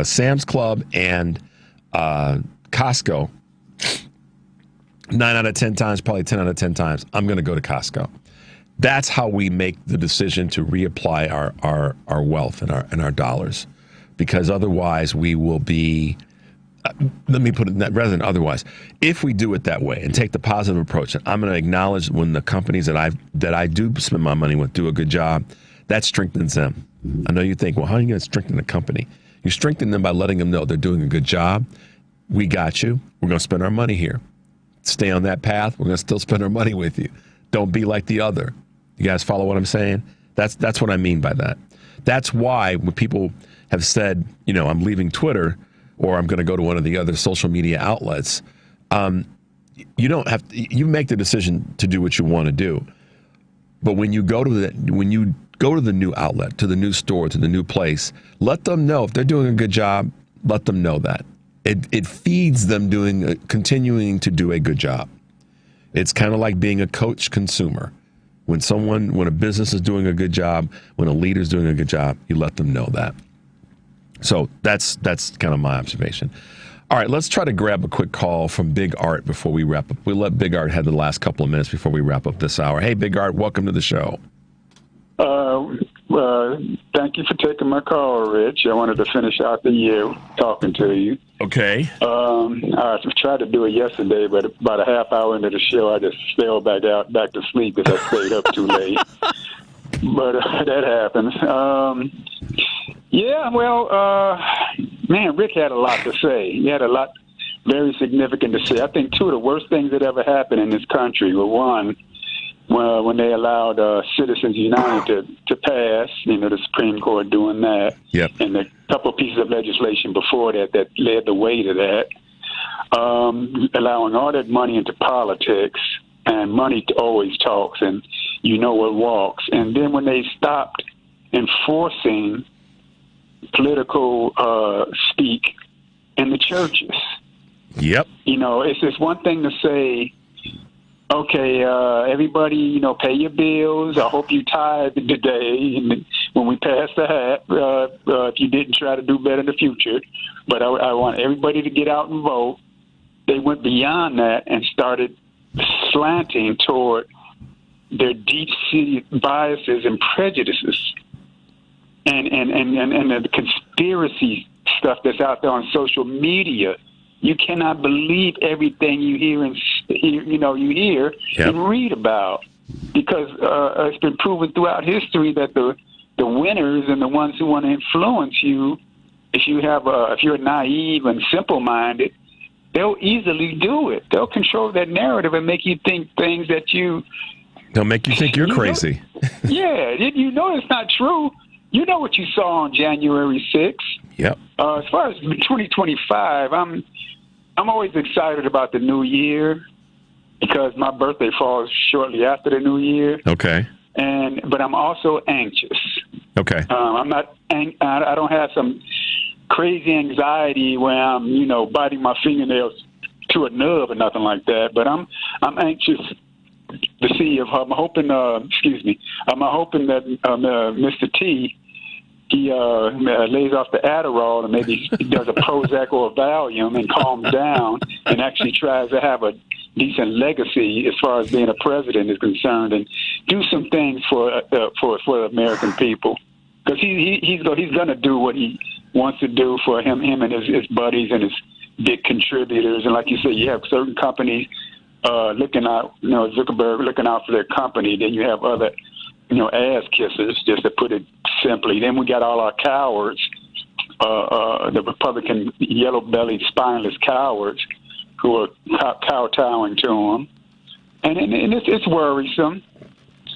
Sam's Club and Costco, 9 out of 10 times, probably 10 out of 10 times, I'm going to go to Costco. That's how we make the decision to reapply our wealth and our dollars, because otherwise we will be. Let me put it rather than otherwise. If we do it that way and take the positive approach, I'm going to acknowledge when the companies that I do spend my money with do a good job, that strengthens them. I know you think, well, how are you going to strengthen a company? You strengthen them by letting them know they're doing a good job. We got you. We're going to spend our money here. Stay on that path. We're going to still spend our money with you. Don't be like the other. You guys follow what I'm saying? That's what I mean by that. That's why when people have said, I'm leaving Twitter, or I'm going to go to one of the other social media outlets, you don't have to, you make the decision to do what you want to do. But when you go to the new outlet, to the new store, to the new place, let them know if they're doing a good job. Let them know that it feeds them continuing to do a good job. It's kind of like being a coach consumer. When a business is doing a good job, when a leader is doing a good job, you let them know that. So that's kind of my observation. All right, let's try to grab a quick call from Big Art before we wrap up. We'll let Big Art have the last couple of minutes before we wrap up this hour. Hey, Big Art, welcome to the show. Thank you for taking my call, Rich. I wanted to finish out the year talking to you. Okay. I tried to do it yesterday, but about a half hour into the show, I just fell back to sleep because I stayed up too late. But that happens. Man, Rick had a lot to say. He had a lot very significant to say. I think two of the worst things that ever happened in this country were, one, when they allowed Citizens United to pass, the Supreme Court doing that, yep. And a couple of pieces of legislation before that led the way to that, allowing all that money into politics, and money always talks, and what walks. And then when they stopped enforcing political speak in the churches. Yep. It's just one thing to say, okay, everybody, pay your bills. I hope you tithe today. And when we pass the hat, if you didn't, try to do better in the future. But I want everybody to get out and vote. They went beyond that and started slanting toward their deep-seated biases and prejudices, and the conspiracy stuff that's out there on social media. You cannot believe everything you hear and yep. and read about, because it's been proven throughout history that the winners and the ones who want to influence you, if you're naive and simple-minded, they'll easily do it. They'll control that narrative and make you think things that they'll make you think you're crazy. Yeah, it's not true. You know what you saw on January 6th. Yep. As far as 2025, I'm always excited about the new year because my birthday falls shortly after the new year. Okay. But I'm also anxious. Okay. I'm not. I don't have some crazy anxiety where I'm, biting my fingernails to a nub or nothing like that. But I'm anxious to see if I'm hoping. I'm hoping that Mr. T, he lays off the Adderall and maybe does a Prozac or a Valium and calms down and actually tries to have a decent legacy as far as being a president is concerned, and do some things for the American people, because he's going to do what he wants to do for him and his buddies and his big contributors. And like you said, you have certain companies looking out, Zuckerberg looking out for their company. Then you have other, ass kissers, just to put it simply. Then we got all our cowards, the Republican yellow-bellied, spineless cowards who are kowtowing to him. And it's worrisome.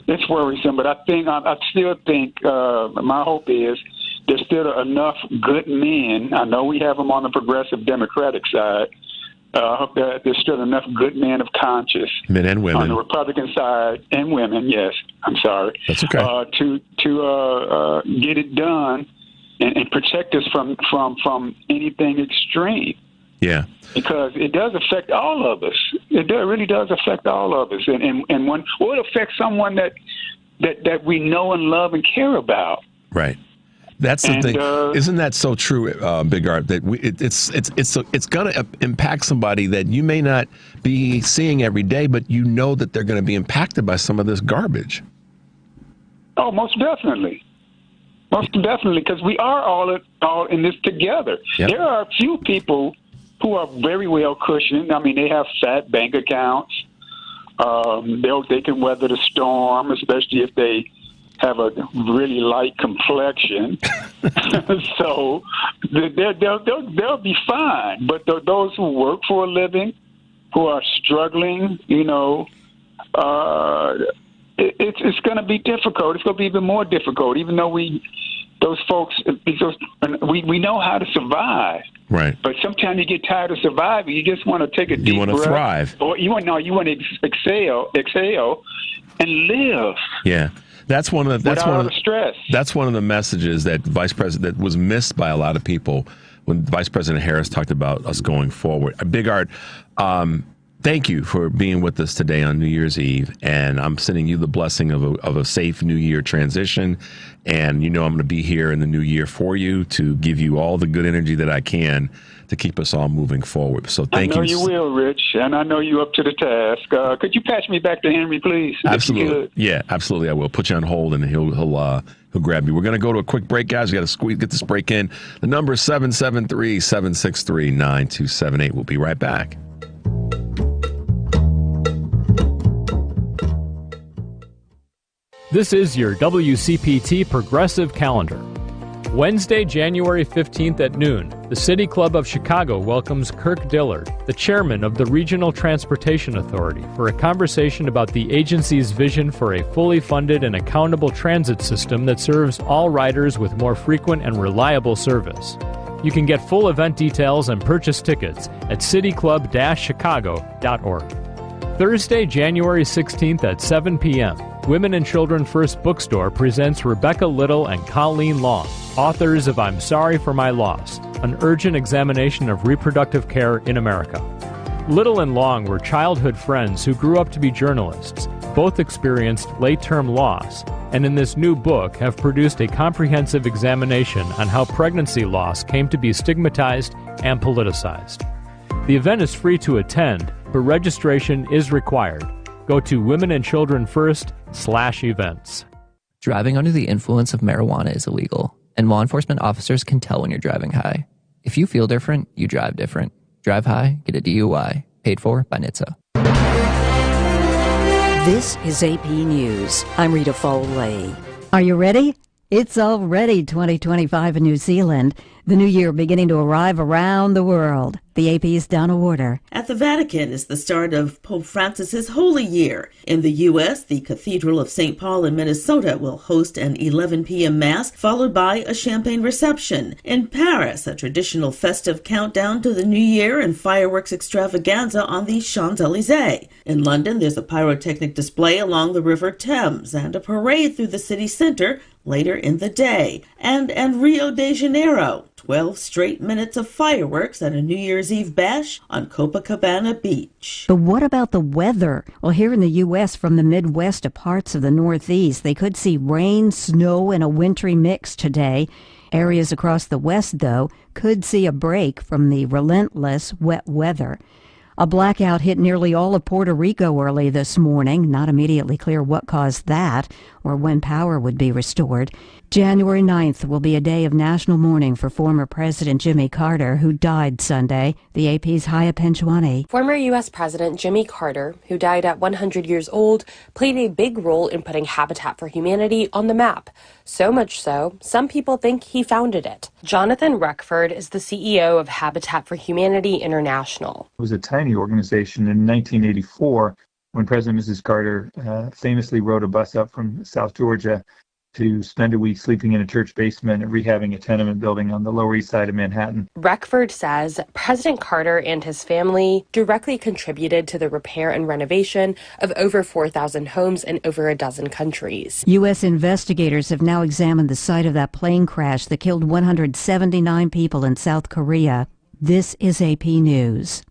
It's worrisome, but I still think my hope is there's still enough good men. I know we have them on the progressive Democratic side. I hope that there's still enough good men of conscience, men and women, on the Republican side, and women. Yes, I'm sorry. That's okay. To get it done and protect us from anything extreme. Yeah, because it does affect all of us. It really does affect all of us, and it affects someone that we know and love and care about. Right. That's the thing. Isn't that so true, Big Art? That it's going to impact somebody that you may not be seeing every day, but you know that they're going to be impacted by some of this garbage. Oh, most definitely. Most definitely, because we are all in this together. Yep. There are a few people who are very well cushioned. I mean, they have fat bank accounts. They can weather the storm, especially if they have a really light complexion. So they'll be fine. But those who work for a living, who are struggling, it's going to be difficult. It's going to be even more difficult, even though those folks, we know how to survive. Right. But sometimes you get tired of surviving. You just want to take a deep breath. You want to thrive. Or you want to exhale and live. Yeah. That's one of the stress. That's one of the messages that that was missed by a lot of people when Vice President Harris talked about us going forward. Big Art, thank you for being with us today on New Year's Eve, and I'm sending you the blessing of a safe New Year transition. And I'm going to be here in the new year for you to give you all the good energy that I can to keep us all moving forward. So thank you. I know you will, Rich, and I know you're up to the task. Could you patch me back to Henry, please? Absolutely. Yeah, absolutely. I will put you on hold, and he'll grab you. We're going to go to a quick break, guys. We got to get this break in. The number is 773-763-9278. We'll be right back. This is your WCPT Progressive Calendar. Wednesday, January 15th at noon, the City Club of Chicago welcomes Kirk Dillard, the chairman of the Regional Transportation Authority, for a conversation about the agency's vision for a fully funded and accountable transit system that serves all riders with more frequent and reliable service. You can get full event details and purchase tickets at cityclub-chicago.org. Thursday, January 16th at 7 p.m., Women and Children First Bookstore presents Rebecca Little and Colleen Long, authors of I'm Sorry for My Loss, an urgent examination of reproductive care in America. Little and Long were childhood friends who grew up to be journalists. Both experienced late-term loss, and in this new book have produced a comprehensive examination on how pregnancy loss came to be stigmatized and politicized. The event is free to attend, but registration is required. Go to womenandchildrenfirst.com/events. Driving under the influence of marijuana is illegal, and law enforcement officers can tell when you're driving high. If you feel different, you drive different. Drive high, get a DUI. Paid for by NHTSA. This is AP News. I'm Rita Foley. Are you ready? It's already 2025 in New Zealand. The new year beginning to arrive around the world. The AP's Donna Warder. At the Vatican is the start of Pope Francis's Holy Year. In the U.S., the Cathedral of St. Paul in Minnesota will host an 11 p.m. Mass, followed by a champagne reception. In Paris, a traditional festive countdown to the New Year and fireworks extravaganza on the Champs-Élysées. In London, there's a pyrotechnic display along the River Thames and a parade through the city center later in the day. And Rio de Janeiro, 12 straight minutes of fireworks at a New Year's Eve bash on Copacabana Beach. But what about the weather? Well, here in the U.S., from the Midwest to parts of the Northeast, they could see rain, snow, and a wintry mix today. Areas across the West, though, could see a break from the relentless wet weather. A blackout hit nearly all of Puerto Rico early this morning. Not immediately clear what caused that or when power would be restored. January 9th will be a day of national mourning for former President Jimmy Carter, who died Sunday. The AP's Haya Penchwani. Former U.S. President Jimmy Carter, who died at 100 years old, played a big role in putting Habitat for Humanity on the map. So much so, some people think he founded it. Jonathan Ruckford is the CEO of Habitat for Humanity International. It was a tiny organization in 1984 when President and Mrs. Carter famously rode a bus up from South Georgia to spend a week sleeping in a church basement and rehabbing a tenement building on the Lower East Side of Manhattan. Ruckford says President Carter and his family directly contributed to the repair and renovation of over 4,000 homes in over a dozen countries. U.S. investigators have now examined the site of that plane crash that killed 179 people in South Korea. This is AP News.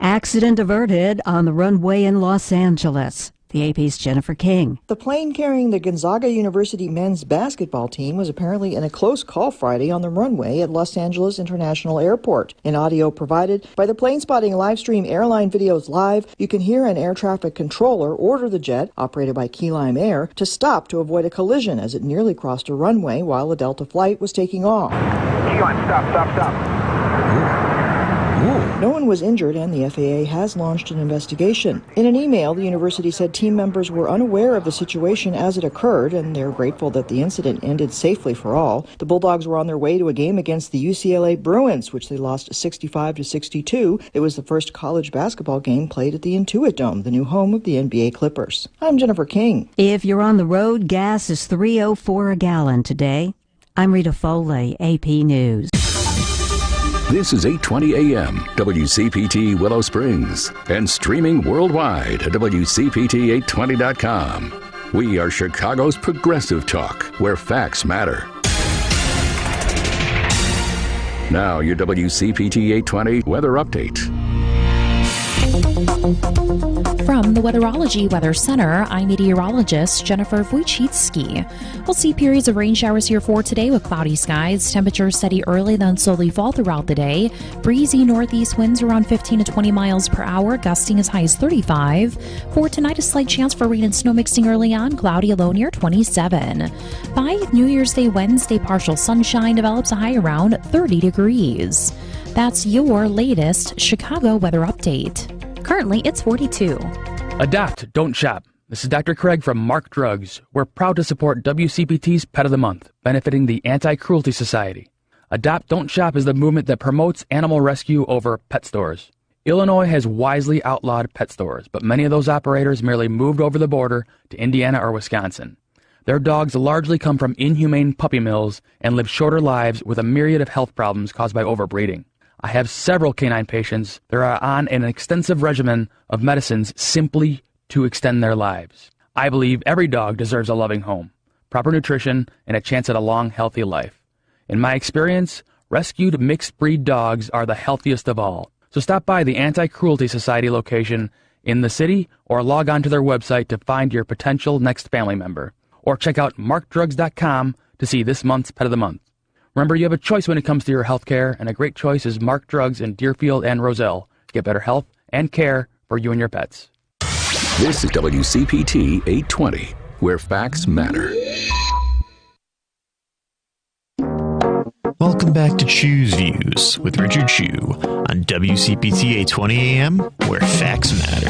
Accident averted on the runway in Los Angeles. The AP's Jennifer King. The plane carrying the Gonzaga University men's basketball team was apparently in a close call Friday on the runway at Los Angeles International Airport. In audio provided by the Plane Spotting Livestream Airline Videos Live, you can hear an air traffic controller order the jet, operated by Key Lime Air, to stop to avoid a collision as it nearly crossed a runway while the Delta flight was taking off. Key Lime, stop. No one was injured, and the FAA has launched an investigation. In an email, the university said team members were unaware of the situation as it occurred, and they're grateful that the incident ended safely for all. The Bulldogs were on their way to a game against the UCLA Bruins, which they lost 65-62. It was the first college basketball game played at the Intuit Dome, the new home of the NBA Clippers. I'm Jennifer King. If you're on the road, gas is $3.04 a gallon today. I'm Rita Foley, AP News. This is 8:20 a.m. WCPT Willow Springs and streaming worldwide at WCPT820.com. We are Chicago's progressive talk, where facts matter. Now your WCPT 820 weather update. From the Weatherology Weather Center, I'm meteorologist Jennifer Wojcicki. We'll see periods of rain showers here for today with cloudy skies. Temperatures steady early, then slowly fall throughout the day. Breezy northeast winds around 15 to 20 miles per hour, gusting as high as 35. For tonight, a slight chance for rain and snow mixing early on, cloudy, a low near 27. By New Year's Day Wednesday, partial sunshine develops a high around 30 degrees. That's your latest Chicago weather update. Currently, it's 42. Adopt, don't shop. This is Dr. Craig from Mark Drugs. We're proud to support WCPT's Pet of the Month, benefiting the Anti-Cruelty Society. Adopt, don't shop is the movement that promotes animal rescue over pet stores. Illinois has wisely outlawed pet stores, but many of those operators merely moved over the border to Indiana or Wisconsin. Their dogs largely come from inhumane puppy mills and live shorter lives with a myriad of health problems caused by overbreeding. I have several canine patients that are on an extensive regimen of medicines simply to extend their lives. I believe every dog deserves a loving home, proper nutrition, and a chance at a long, healthy life. In my experience, rescued mixed-breed dogs are the healthiest of all. So stop by the Anti-Cruelty Society location in the city or log on to their website to find your potential next family member. Or check out markdrugs.com to see this month's Pet of the Month. Remember, you have a choice when it comes to your health care, and a great choice is Mark Drugs in Deerfield and Roselle. Get better health and care for you and your pets. This is WCPT 820, where facts matter. Welcome back to Chew's Views with Richard Chew on WCPT 820 AM, where facts matter.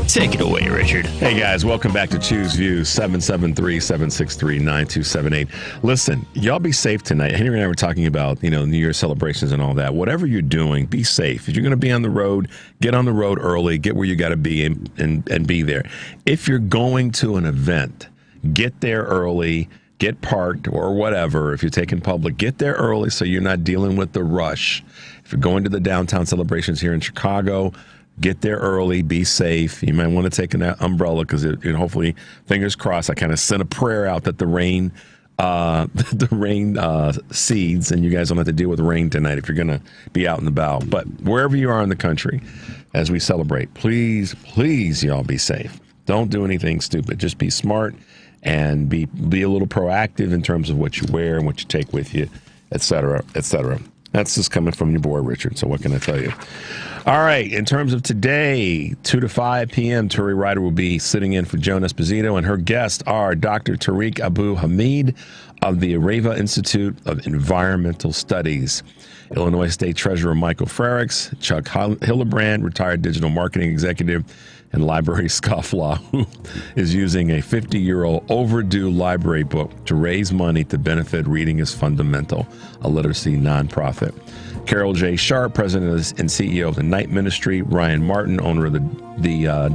Take it away, Richard. Hey, guys. Welcome back to Chew's Views, 773-763-9278. Listen, y'all be safe tonight. Henry and I were talking about, New Year's celebrations and all that. Whatever you're doing, be safe. If you're going to be on the road, get on the road early, get where you got to be and be there. If you're going to an event, get there early, get parked or whatever. If you're taking public, get there early so you're not dealing with the rush. If you're going to the downtown celebrations here in Chicago, get there early, be safe. You might want to take an umbrella because hopefully, fingers crossed, I kind of sent a prayer out that the rain cedes and you guys don't have to deal with rain tonight if you're going to be out and about. But wherever you are in the country, as we celebrate, please, y'all be safe. Don't do anything stupid. Just be smart and be a little proactive in terms of what you wear and what you take with you, et cetera, et cetera. That's just coming from your boy, Richard. So what can I tell you? All right. In terms of today, 2 to 5 p.m., Turi Ryder will be sitting in for Joan Esposito, and her guests are Dr. Tariq Abu Hamid of the Areva Institute of Environmental Studies, Illinois State Treasurer Michael Frericks, Chuck Hillebrand, retired digital marketing executive and library scofflaw, who is using a 50-year-old overdue library book to raise money to benefit Reading is Fundamental, a literacy nonprofit. Carol J. Sharp, president and CEO of the Night Ministry. Ryan Martin, owner of the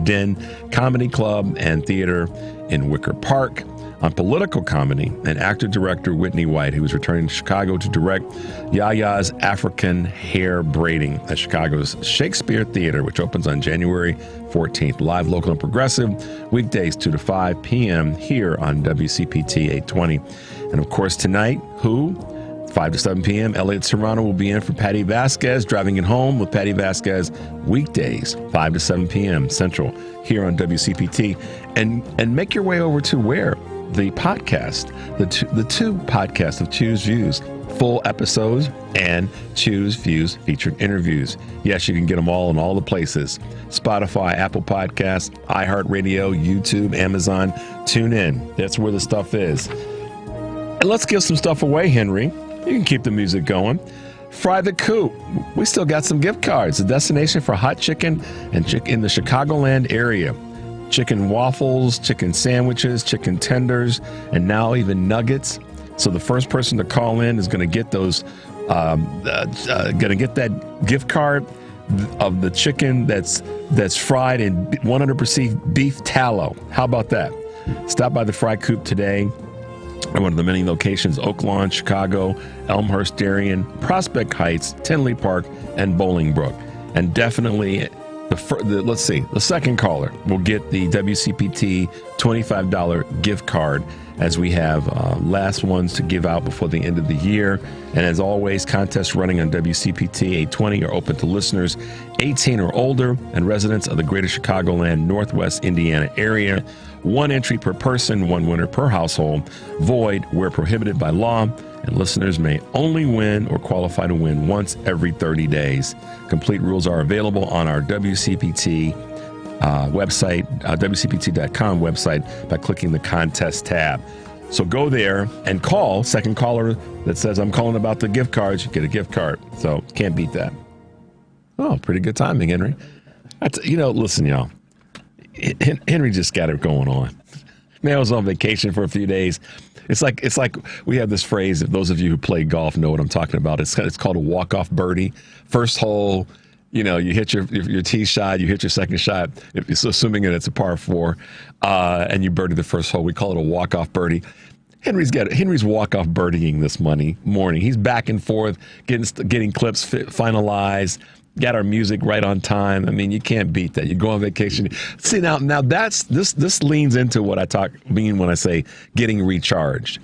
Den Comedy Club and Theater in Wicker Park. On political comedy, and actor-director Whitney White, who is returning to Chicago to direct Yaya's African Hair Braiding at Chicago's Shakespeare Theater, which opens on January 14th. Live, local, and progressive, weekdays 2 to 5 p.m. here on WCPT 820. And of course, tonight, who? 5 to 7 p.m., Elliot Serrano will be in for Patty Vasquez, Driving It Home with Patty Vasquez, weekdays, 5 to 7 p.m. Central, here on WCPT. And make your way over to where? The podcast, the two podcasts of Choose Views, full episodes and Choose Views featured interviews. Yes, you can get them all in all the places. Spotify, Apple Podcasts, iHeartRadio, YouTube, Amazon. Tune in. That's where the stuff is. And let's give some stuff away, Henry. You can keep the music going. Fry the Coop. We still got some gift cards. A destination for hot chicken and in the Chicagoland area. Chicken waffles, chicken sandwiches, chicken tenders, and now even nuggets. So the first person to call in is going to get those, that gift card of the chicken that's fried in 100% beef tallow. How about that? Stop by the Fry Coop today at one of the many locations: Oak Lawn, Chicago, Elmhurst, Darien, Prospect Heights, Tinley Park, and Bolingbrook. And definitely, the second caller will get the WCPT $25 gift card, as we have last ones to give out before the end of the year. And as always, contests running on WCPT 820 are open to listeners 18 or older and residents of the greater Chicagoland, Northwest Indiana area. One entry per person, one winner per household. Void where prohibited by law, and listeners may only win or qualify to win once every 30 days. Complete rules are available on our WCPT website, WCPT.com website, by clicking the contest tab. So go there and call. Second caller that says, I'm calling about the gift cards, you get a gift card. So can't beat that. Oh, pretty good timing, Henry. Listen, y'all. Henry just got it going on. Man, I was on vacation for a few days. It's like we have this phrase, if those of you who play golf know what I'm talking about. It's called a walk-off birdie. First hole, you hit your tee shot, you hit your second shot, assuming that it's a par 4, and you birdie the first hole. We call it a walk-off birdie. Henry's walk-off birdieing this morning. He's back and forth, getting clips finalized. Got our music right on time. I mean, you can't beat that. You go on vacation. See, now this leans into what I mean when I say getting recharged.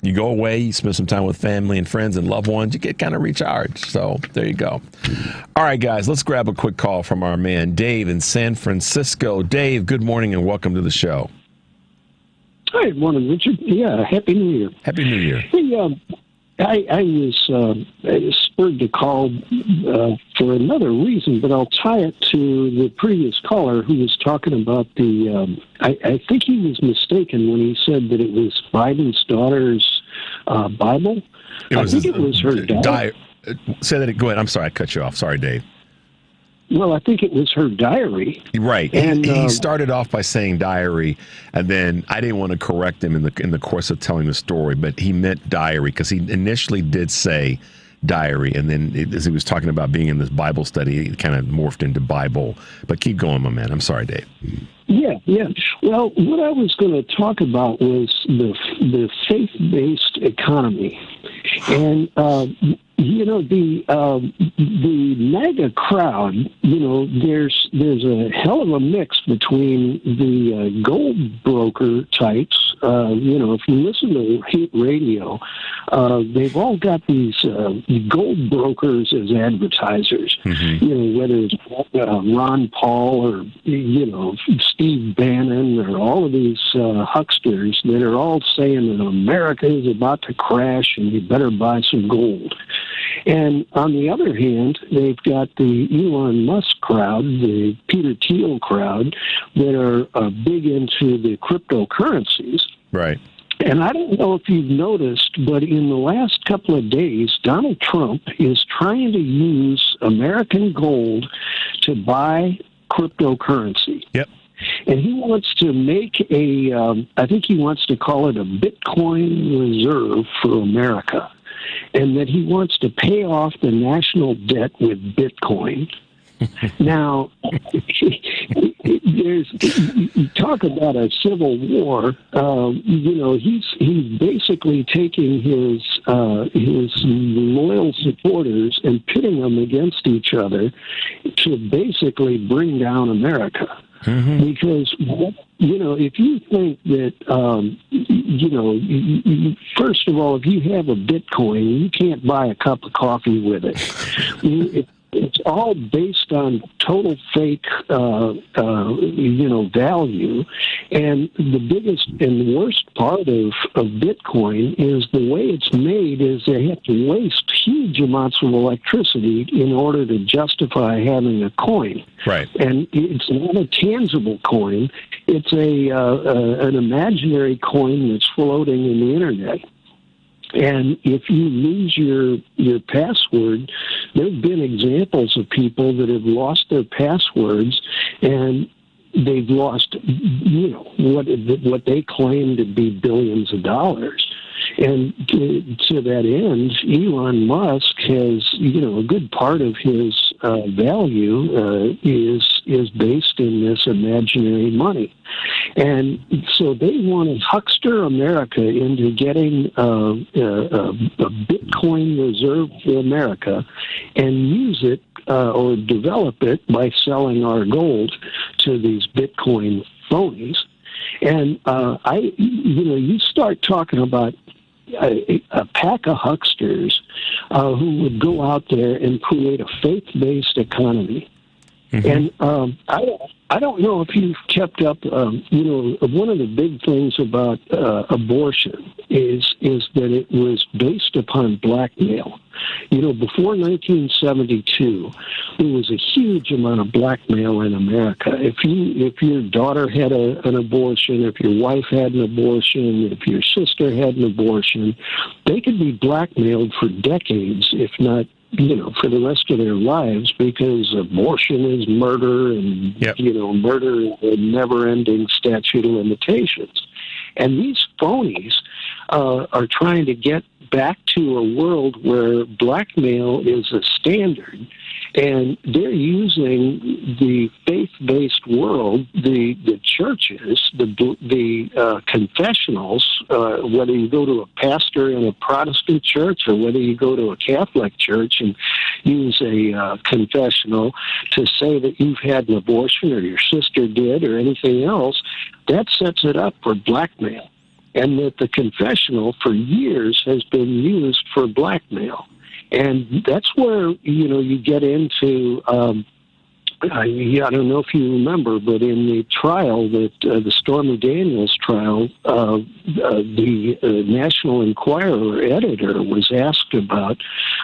You go away, you spend some time with family and friends and loved ones, you get kind of recharged. So there you go. All right, guys, let's grab a quick call from our man Dave in San Francisco. Dave, good morning and welcome to the show. Hi, good morning, Richard. Yeah, Happy New Year. Happy New Year. Hey, I was spurred to call for another reason, but I'll tie it to the previous caller who was talking about the. I think he was mistaken when he said that it was Biden's daughter's Bible. I think it was her diary. Say that. Go ahead. I'm sorry, I cut you off. Sorry, Dave. Well, I think it was her diary. Right. And he started off by saying diary, and then I didn't want to correct him in the course of telling the story, but he meant diary because he initially did say diary, and then as he was talking about being in this Bible study, it kind of morphed into Bible. But keep going, my man. I'm sorry, Dave. Yeah. Well, what I was going to talk about was the faith-based economy, and the MAGA crowd. There's a hell of a mix between the gold broker types. If you listen to hate radio, they've all got these gold brokers as advertisers. Mm-hmm. Whether it's Ron Paul or Steve Bannon or all of these hucksters that are all saying that America is about to crash and you better buy some gold. And on the other hand, they've got the Elon Musk crowd, the Peter Thiel crowd, that are big into the cryptocurrencies. Right. And I don't know if you've noticed, but in the last couple of days, Donald Trump is trying to use American gold to buy cryptocurrency. Yep. And he wants to make I think he wants to call it a Bitcoin reserve for America. And that he wants to pay off the national debt with Bitcoin. Now, you talk about a civil war. He's basically taking his loyal supporters and pitting them against each other to basically bring down America. Because, if you think that, first of all, if you have a Bitcoin, you can't buy a cup of coffee with it. It's all based on total fake, value. And the biggest and worst part of Bitcoin is the way it's made is they have to waste huge amounts of electricity in order to justify having a coin. Right. And it's not a tangible coin. It's an imaginary coin that's floating in the internet. And if you lose your password, there have been examples of people that have lost their passwords, and they've lost, what they claim to be billions of dollars. And to that end, Elon Musk has, a good part of his value is based in this imaginary money. And so they want to huckster America into getting a Bitcoin reserve for America and use it or develop it by selling our gold to these Bitcoin phonies. And you start talking about a pack of hucksters who would go out there and create a faith-based economy. And I don't know if you've kept up. One of the big things about abortion is that it was based upon blackmail. Before 1972, there was a huge amount of blackmail in America. If your daughter had an abortion, if your wife had an abortion, if your sister had an abortion, they could be blackmailed for decades, if not for the rest of their lives, because abortion is murder, and murder is a never-ending statute of limitations. And these phonies are trying to get back to a world where blackmail is a standard, and they're using the faith-based world, the churches, the confessionals, whether you go to a pastor in a Protestant church or whether you go to a Catholic church and use a confessional to say that you've had an abortion or your sister did or anything else, that sets it up for blackmail. And that the confessional for years has been used for blackmail. And that's where, you get into, I don't know if you remember, but in the trial, the Stormy Daniels trial, the National Enquirer editor was asked about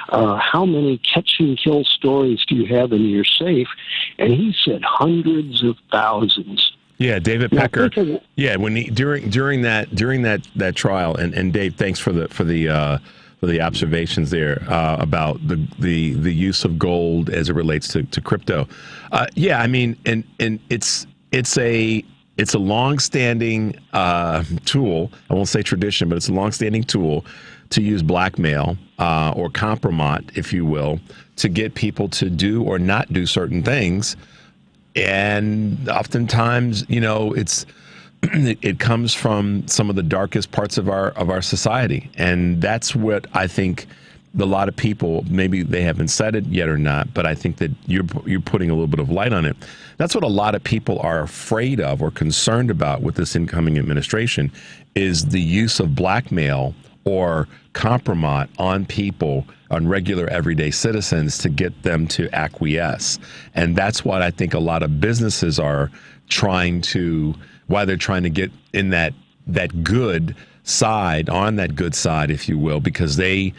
how many catch-and-kill stories do you have in your safe, and he said hundreds of thousands. Yeah, David Pecker. Yeah, when during that trial, and Dave, thanks for the observations there about the use of gold as it relates to crypto. Yeah, I mean, and it's a long-standing tool. I won't say tradition, but it's a long-standing tool to use blackmail or compromise, if you will, to get people to do or not do certain things. And oftentimes, it comes from some of the darkest parts of our society, and that's what I think a lot of people, maybe they haven't said it yet or not, but I think that you're putting a little bit of light on it. That's what a lot of people are afraid of or concerned about with this incoming administration, is the use of blackmail or compromise on people, on regular everyday citizens, to get them to acquiesce. And that's what I think a lot of businesses are trying to, why they're trying to get in that good side, on that good side, if you will, because they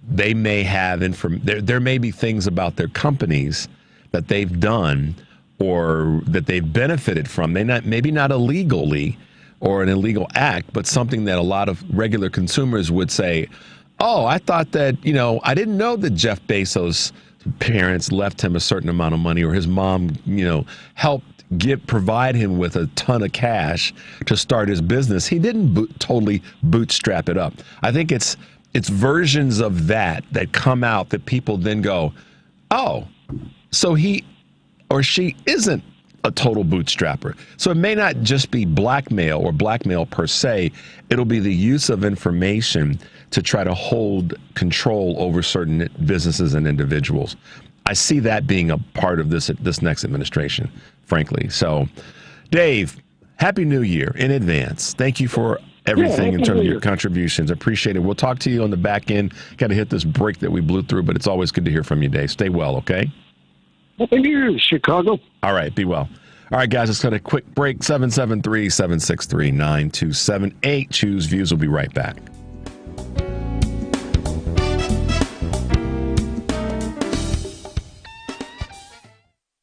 may have there may be things about their companies that they've done or that they've benefited from, maybe not illegally or an illegal act, but something that a lot of regular consumers would say, oh, I thought that, I didn't know that Jeff Bezos' parents left him a certain amount of money, or his mom, helped provide him with a ton of cash to start his business. He didn't totally bootstrap it up. I think it's versions of that come out that people then go, oh, so he or she isn't a total bootstrapper. So it may not just be blackmail or blackmail per se. It'll be the use of information to try to hold control over certain businesses and individuals. I see that being a part of this next administration, frankly. So Dave, Happy New Year in advance. Thank you for everything in terms of your contributions. Appreciate it. We'll talk to you on the back end. Got to hit this break that we blew through, but it's always good to hear from you, Dave. Stay well, okay? Happy New Year, Chicago. All right, be well. All right, guys, let's cut a quick break. 773-763-9278. Choose Views. We'll be right back.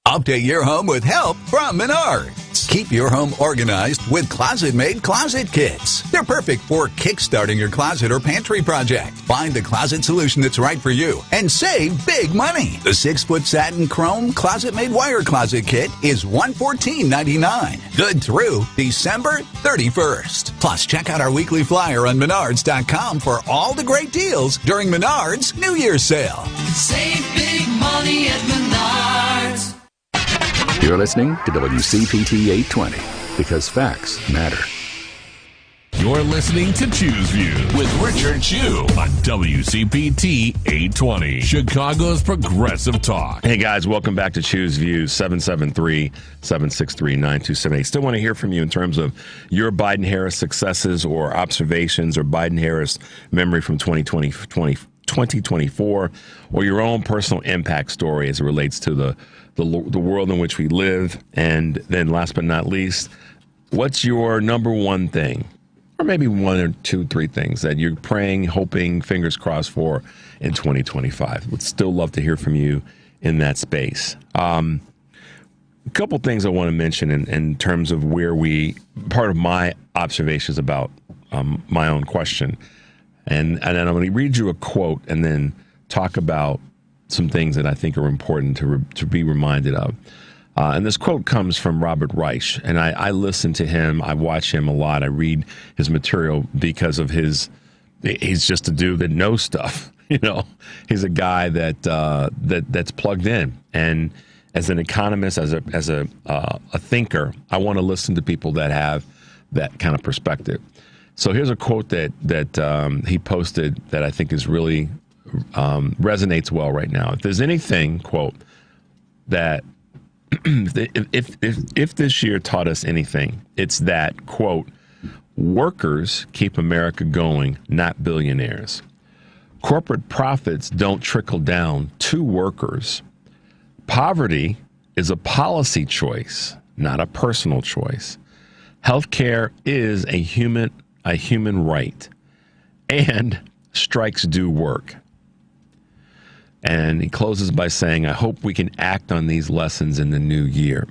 Update your home with help from Menards. Keep your home organized with closet-made closet kits. They're perfect for kickstarting your closet or pantry project. Find the closet solution that's right for you and save big money. The 6-foot satin chrome closet-made wire closet kit is $114.99. Good through December 31st. Plus, check out our weekly flyer on Menards.com for all the great deals during Menards New Year's sale. Save big money at Menards. You're listening to WCPT 820 because facts matter. You're listening to Choose View with Richard Chew on WCPT 820, Chicago's Progressive Talk. Hey, guys, welcome back to Choose View, 773-763-9278. Still want to hear from you in terms of your Biden-Harris successes or observations or Biden-Harris memory from 2024 or your own personal impact story as it relates to the world in which we live. And then last but not least, what's your number one thing, or maybe one or two, three things that you're praying, hoping, fingers crossed for in 2025? Would still love to hear from you in that space. A couple things I want to mention in terms of part of my observations about my own question. And then I'm going to read you a quote and then talk about some things that I think are important to be reminded of. And this quote comes from Robert Reich, and I listen to him. I watch him a lot. I read his material because of he's just a dude that knows stuff. You know, he's a guy that's plugged in. And as an economist, as a thinker, I want to listen to people that have that kind of perspective. So here's a quote that he posted that I think is really resonates well right now. If there's anything, quote, that if this year taught us anything, it's that, quote, workers keep America going, not billionaires. Corporate profits don't trickle down to workers. Poverty is a policy choice, not a personal choice. Healthcare is a human right, and strikes do work. And he closes by saying, I hope we can act on these lessons in the new year.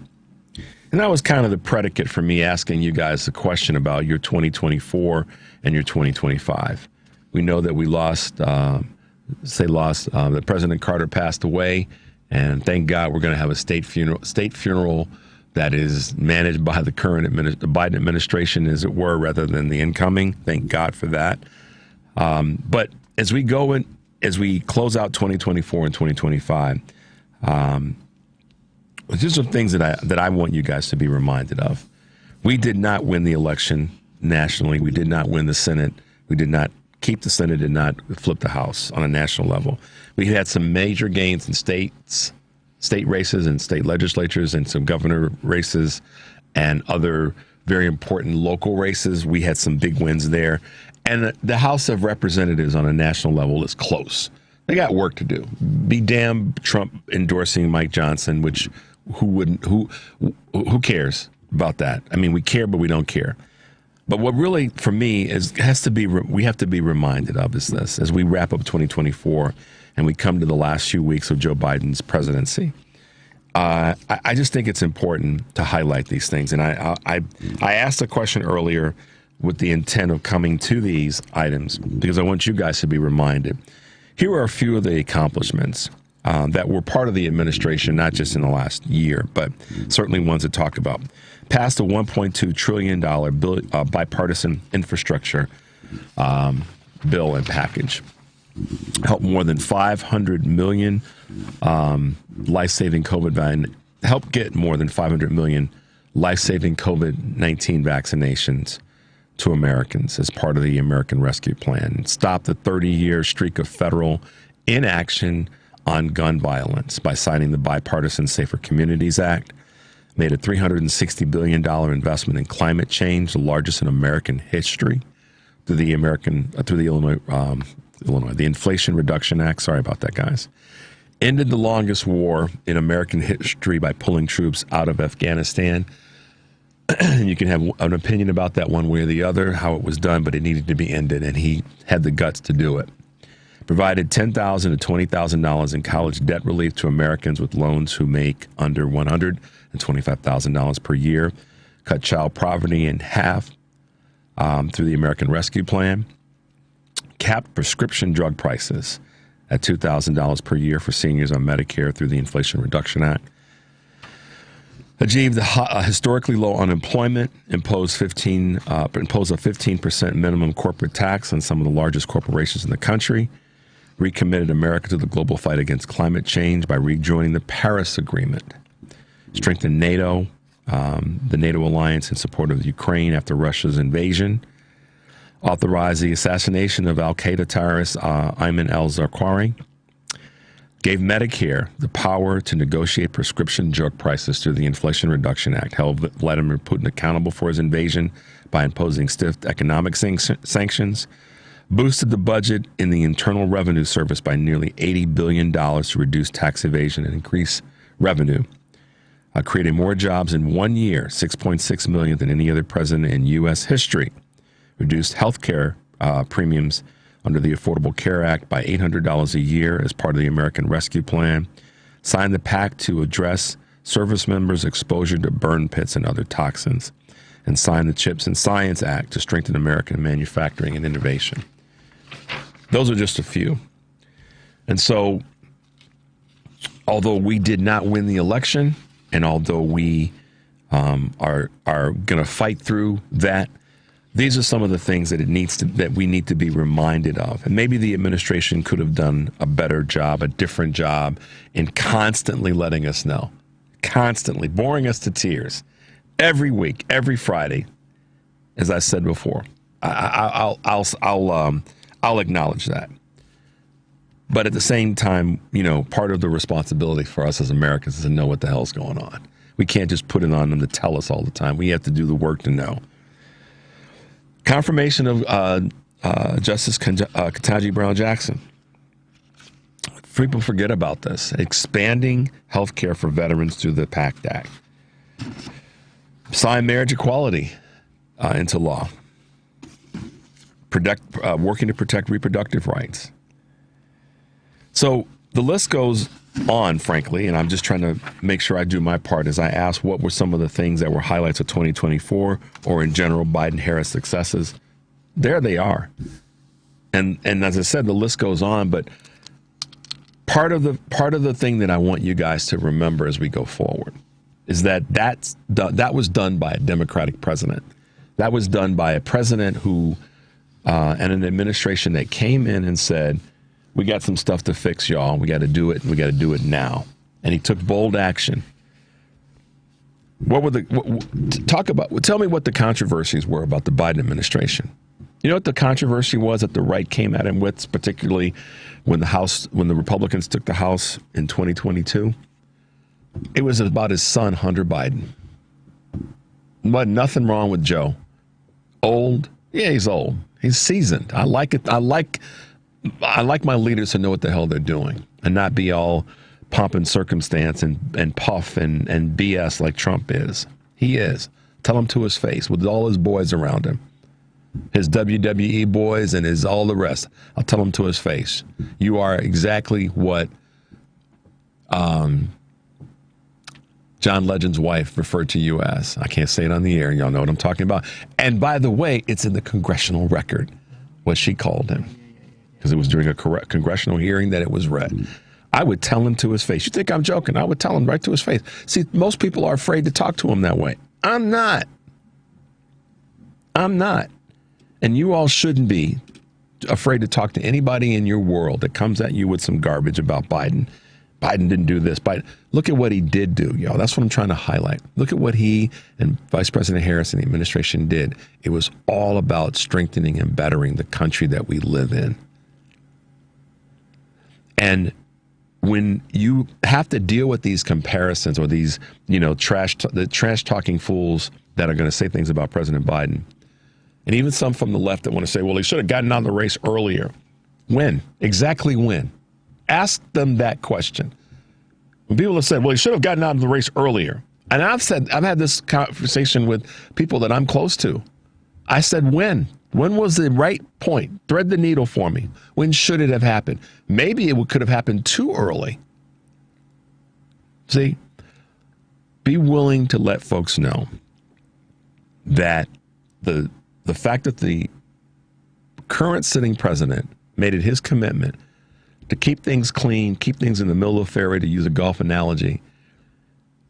And that was kind of the predicate for me asking you guys the question about your 2024 and your 2025. We know that we that President Carter passed away, and thank God we're going to have a state funeral that is managed by the current the Biden administration, as it were, rather than the incoming. Thank God for that. But as we close out 2024 and 2025, these are things that I want you guys to be reminded of. We did not win the election nationally. We did not win the Senate. We did not keep the Senate, did not flip the House on a national level. We had some major gains in state races and state legislatures and some governor races and other very important local races. We had some big wins there. And the House of Representatives on a national level is close. They got work to do. Be damned Trump endorsing Mike Johnson, which who cares about that? I mean, we care, but we don't care. But what really, for me, we have to be reminded of is this, as we wrap up 2024 and we come to the last few weeks of Joe Biden's presidency. I just think it's important to highlight these things. And I asked a question earlier with the intent of coming to these items because I want you guys to be reminded. Here are a few of the accomplishments that were part of the administration, not just in the last year, but certainly ones to talk about. Passed a $1.2 trillion bipartisan infrastructure bill and package. Helped more than 500 million life-saving COVID-19. Helped get more than 500 million life-saving COVID-19 vaccinations to Americans as part of the American Rescue Plan. Stopped the 30-year streak of federal inaction on gun violence by signing the Bipartisan Safer Communities Act. made a $360 billion investment in climate change, the largest in American history, through the the Inflation Reduction Act. Sorry about that, guys. Ended the longest war in American history by pulling troops out of Afghanistan. You can have an opinion about that one way or the other, how it was done, but it needed to be ended, and he had the guts to do it. Provided $10,000 to $20,000 in college debt relief to Americans with loans who make under $125,000 per year. Cut child poverty in half through the American Rescue Plan. Capped prescription drug prices at $2,000 per year for seniors on Medicare through the Inflation Reduction Act. Achieved historically low unemployment, imposed a 15% minimum corporate tax on some of the largest corporations in the country, recommitted America to the global fight against climate change by rejoining the Paris Agreement, strengthened NATO, the NATO alliance in support of Ukraine after Russia's invasion, authorized the assassination of al-Qaeda terrorist Ayman al-Zawahiri, gave Medicare the power to negotiate prescription drug prices through the Inflation Reduction Act, held Vladimir Putin accountable for his invasion by imposing stiff economic sanctions, boosted the budget in the Internal Revenue Service by nearly $80 billion to reduce tax evasion and increase revenue, creating more jobs in 1 year, 6.6 million, than any other president in U.S. history, reduced health care premiums under the Affordable Care Act by $800 a year as part of the American Rescue Plan, signed the pact to address service members' exposure to burn pits and other toxins, and signed the CHIPS and Science Act to strengthen American manufacturing and innovation. Those are just a few. And so, although we did not win the election, and although we are going to fight through that, these are some of the things that we need to be reminded of. And maybe the administration could have done a better job, a different job, in constantly letting us know, constantly boring us to tears every week, every Friday. As I said before, I'll acknowledge that. But at the same time, part of the responsibility for us as Americans is to know what the hell's going on. We can't just put it on them to tell us all the time. We have to do the work to know. Confirmation of Justice Ketanji Brown Jackson. People forget about this. Expanding health care for veterans through the PACT Act. Sign marriage equality into law. Working to protect reproductive rights. So the list goes on, frankly, and I'm just trying to make sure I do my part as I ask what were some of the things that were highlights of 2024 or in general Biden-Harris successes. There they are. And as I said, the list goes on, but part of the thing that I want you guys to remember as we go forward is that was done by a Democratic president. That was done by a president who and an administration that came in and said, we got some stuff to fix, y'all. We got to do it. We got to do it now. And he took bold action. Tell me what the controversies were about the Biden administration. You know what the controversy was that the right came at him with, particularly when the Republicans took the House in 2022? It was about his son, Hunter Biden. But nothing wrong with Joe. Old? Yeah, he's old. He's seasoned. I like it. I like my leaders to know what the hell they're doing and not be all pomp and circumstance and puff and BS like Trump is. He is. Tell him to his face with all his boys around him. His WWE boys and all the rest. I'll tell him to his face. You are exactly what John Legend's wife referred to you as. I can't say it on the air. Y'all know what I'm talking about. And by the way, it's in the congressional record what she called him. Because it was during a congressional hearing that it was read. I would tell him to his face. You think I'm joking? I would tell him right to his face. See, most people are afraid to talk to him that way. I'm not. And you all shouldn't be afraid to talk to anybody in your world that comes at you with some garbage about Biden. Biden didn't do this. Look at what he did do, y'all. That's what I'm trying to highlight. Look at what he and Vice President Harris and the administration did. It was all about strengthening and bettering the country that we live in. And when you have to deal with these comparisons or these, the trash talking fools that are going to say things about President Biden, and even some from the left that want to say, well, he should have gotten out of the race earlier. When? Exactly when? Ask them that question. When people have said, well, he should have gotten out of the race earlier. And I've had this conversation with people that I'm close to. I said, when? When was the right point? Thread the needle for me. When should it have happened? Maybe it could have happened too early. See, be willing to let folks know that the fact that the current sitting president made it his commitment to keep things clean, keep things in the middle of the fairway, to use a golf analogy,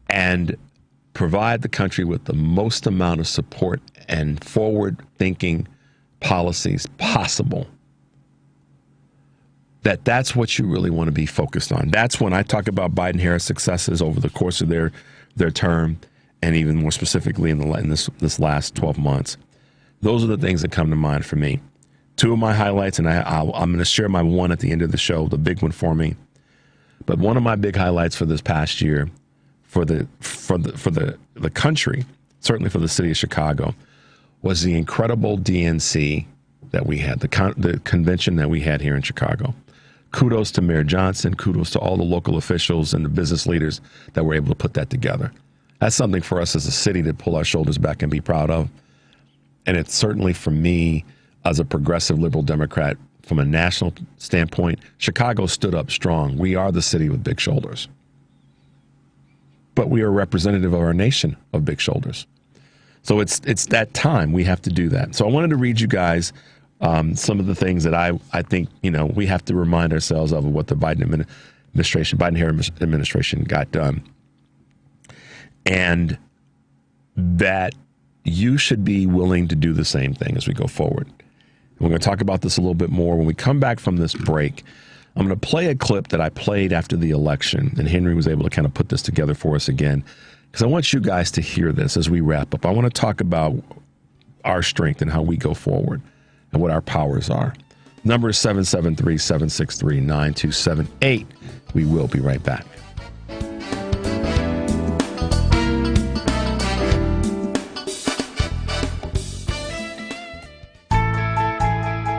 and provide the country with the most amount of support and forward-thinking policies possible, that's what you really want to be focused on. That's when I talk about Biden-Harris successes over the course of their term, and even more specifically in this last 12 months. Those are the things that come to mind for me. Two of my highlights, and I'm going to share my one at the end of the show, the big one for me. But one of my big highlights for this past year, for the country, certainly for the city of Chicago, was the incredible DNC that we had, the convention that we had here in Chicago. Kudos to Mayor Johnson. Kudos to all the local officials and the business leaders that were able to put that together. That's something for us as a city to pull our shoulders back and be proud of. And it's certainly for me, as a progressive liberal Democrat, from a national standpoint, Chicago stood up strong. We are the city with big shoulders. But we are representative of our nation of big shoulders. So it's that time we have to do that. So I wanted to read you guys some of the things that I think, we have to remind ourselves of what the Biden-Harris administration got done. And that you should be willing to do the same thing as we go forward. We're going to talk about this a little bit more when we come back from this break. I'm going to play a clip that I played after the election, and Henry was able to kind of put this together for us again, because I want you guys to hear this as we wrap up. I want to talk about our strength and how we go forward and what our powers are. Number is 773-763-9278. We will be right back.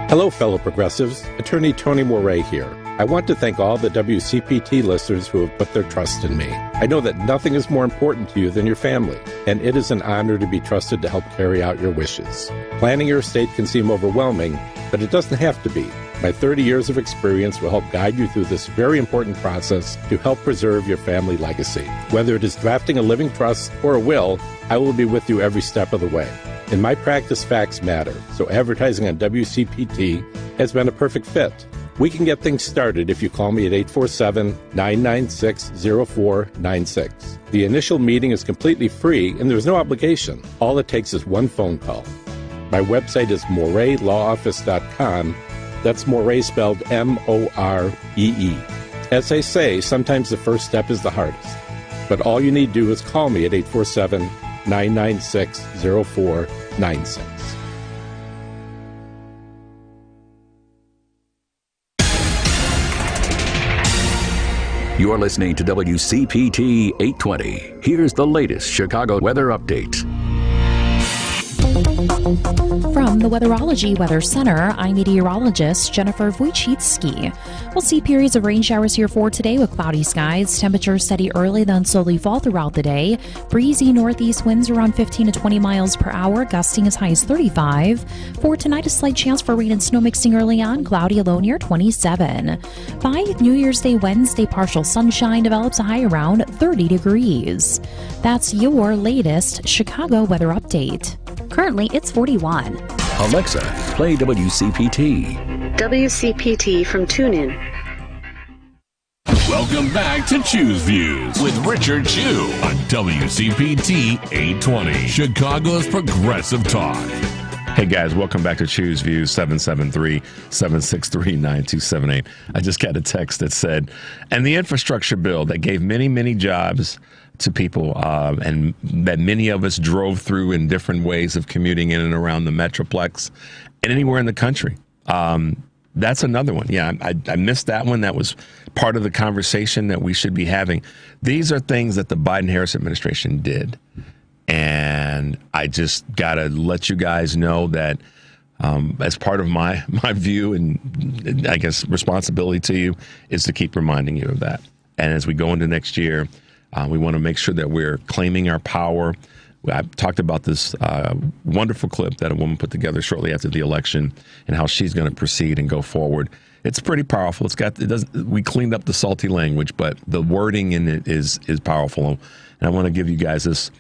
Hello, fellow progressives. Attorney Tony Moret here. I want to thank all the WCPT listeners who have put their trust in me. I know that nothing is more important to you than your family, and it is an honor to be trusted to help carry out your wishes. Planning your estate can seem overwhelming, but it doesn't have to be. My 30 years of experience will help guide you through this very important process to help preserve your family legacy. Whether it is drafting a living trust or a will, I will be with you every step of the way. In my practice, facts matter, so advertising on WCPT has been a perfect fit. We can get things started if you call me at 847-996-0496. The initial meeting is completely free and there's no obligation. All it takes is one phone call. My website is moretlawoffice.com. That's Moret spelled M-O-R-E-E. As they say, sometimes the first step is the hardest. But all you need to do is call me at 847-996-0496. You're listening to WCPT 820. Here's the latest Chicago weather update. From the Weatherology Weather Center, I'm meteorologist Jennifer Wojcicki. We'll see periods of rain showers here for today with cloudy skies. Temperatures steady early, then slowly fall throughout the day. Breezy northeast winds around 15 to 20 miles per hour, gusting as high as 35. For tonight, a slight chance for rain and snow mixing early on, cloudy, a low near 27. By New Year's Day Wednesday, partial sunshine develops, a high around 30 degrees. That's your latest Chicago weather update. Currently, it's 41. Alexa, play WCPT. WCPT from TuneIn. Welcome back to Choose Views with Richard Chew on WCPT 820, Chicago's Progressive Talk. Hey guys, welcome back to Choose Views, 773-763-9278. I just got a text that said, and the infrastructure bill that gave many, many jobs to people and that many of us drove through in different ways of commuting in and around the Metroplex and anywhere in the country. That's another one. Yeah, I missed that one. That was part of the conversation that we should be having. These are things that the Biden-Harris administration did. And I just got to let you guys know that as part of my view and I guess responsibility to you is to keep reminding you of that. And as we go into next year, we want to make sure that we're claiming our power. I talked about this wonderful clip that a woman put together shortly after the election and how she's going to proceed and go forward. It's pretty powerful. We cleaned up the salty language, but the wording in it is powerful. And I want to give you guys this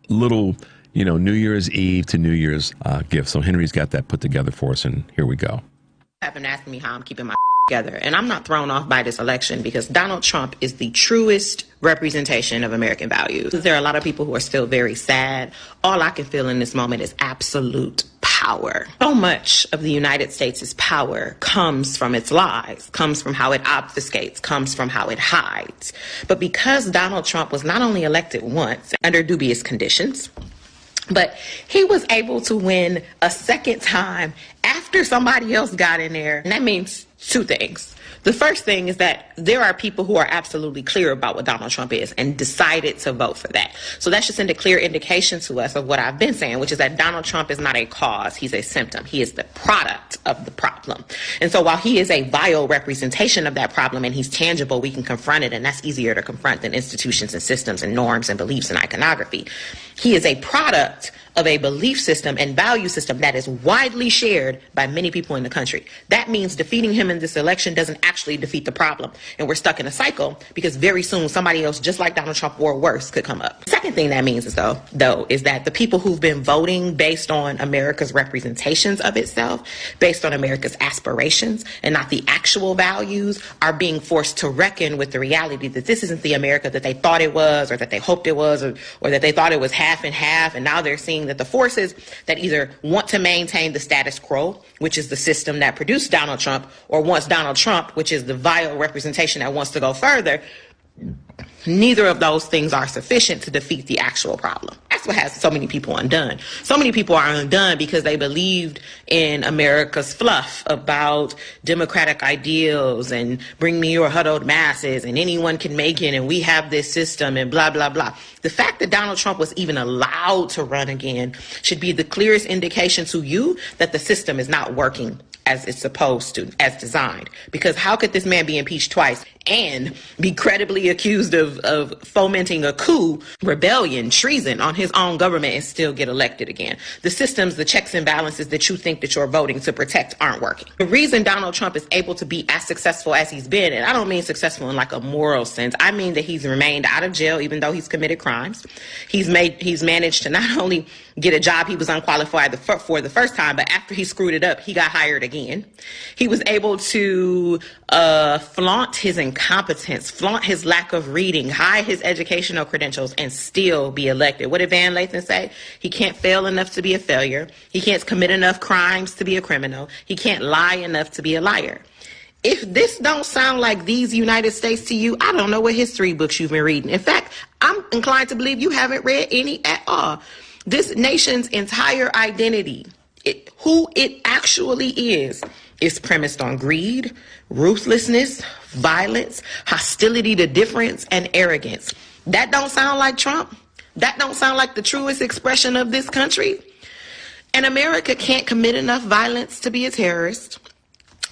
little, New Year's Eve to New Year's gift. So Henry's got that put together for us, and here we go. Have been asking me how I'm keeping my together, and I'm not thrown off by this election because Donald Trump is the truest representation of American values. There are a lot of people who are still very sad. All I can feel in this moment is absolute power. So much of the United States' power comes from its lies, comes from how it obfuscates, comes from how it hides. But because Donald Trump was not only elected once under dubious conditions, but he was able to win a second time after somebody else got in there. And that means two things. The first thing is that there are people who are absolutely clear about what Donald Trump is and decided to vote for that. So that should send a clear indication to us of what I've been saying, which is that Donald Trump is not a cause. He's a symptom. He is the product of the problem. And so while he is a vile representation of that problem and he's tangible, we can confront it. And that's easier to confront than institutions and systems and norms and beliefs and iconography. He is a product of a belief system and value system that is widely shared by many people in the country. That means defeating him in this election doesn't actually defeat the problem. And we're stuck in a cycle because very soon somebody else just like Donald Trump or worse could come up. The second thing that means is though is that the people who've been voting based on America's representations of itself, based on America's aspirations and not the actual values, are being forced to reckon with the reality that this isn't the America that they thought it was or that they hoped it was or that they thought it was half and half. And now they're seeing that the forces that either want to maintain the status quo, which is the system that produced Donald Trump, or wants Donald Trump, which is the vile representation that wants to go further, neither of those things are sufficient to defeat the actual problem. That's what has so many people undone. So many people are undone because they believed in America's fluff about democratic ideals and bring me your huddled masses and anyone can make it and we have this system and blah, blah, blah. The fact that Donald Trump was even allowed to run again should be the clearest indication to you that the system is not working as it's supposed to, as designed. Because how could this man be impeached twice and be credibly accused of fomenting a coup, rebellion, treason on his own government and still get elected again? The systems, the checks and balances that you think that you're voting to protect aren't working. The reason Donald Trump is able to be as successful as he's been, and I don't mean successful in like a moral sense, I mean that he's remained out of jail even though he's committed crimes. He's managed to not only get a job he was unqualified for the first time, but after he screwed it up, he got hired again. He was able to flaunt his incompetence, flaunt his lack of reading, hide his educational credentials, and still be elected. What did Van Lathan say? He can't fail enough to be a failure. He can't commit enough crimes to be a criminal. He can't lie enough to be a liar. If this don't sound like these United States to you, I don't know what history books you've been reading. In fact, I'm inclined to believe you haven't read any at all. This nation's entire identity, who it actually is premised on greed, ruthlessness, violence, hostility to difference, and arrogance. That don't sound like Trump. That don't sound like the truest expression of this country. And America can't commit enough violence to be a terrorist.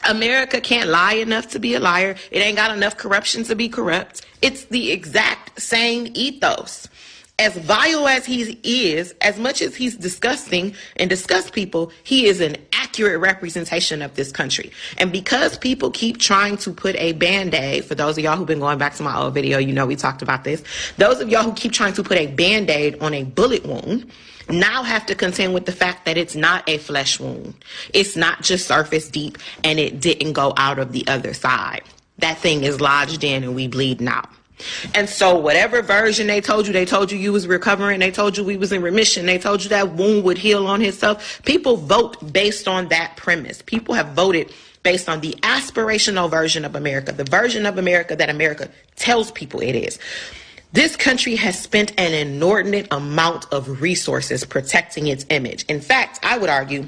America can't lie enough to be a liar. It ain't got enough corruption to be corrupt. It's the exact same ethos. As vile as he is, as much as he's disgusting and disgusts people, he is an accurate representation of this country. And because people keep trying to put a Band-Aid, for those of y'all who've been going back to my old video, you know we talked about this. Those of y'all who keep trying to put a Band-Aid on a bullet wound now have to contend with the fact that it's not a flesh wound. It's not just surface deep and it didn't go out of the other side. That thing is lodged in and we bleed now. And so whatever version they told you you was recovering, they told you we was in remission, they told you that wound would heal on itself. People vote based on that premise. People have voted based on the aspirational version of America, the version of America that America tells people it is. This country has spent an inordinate amount of resources protecting its image. In fact, I would argue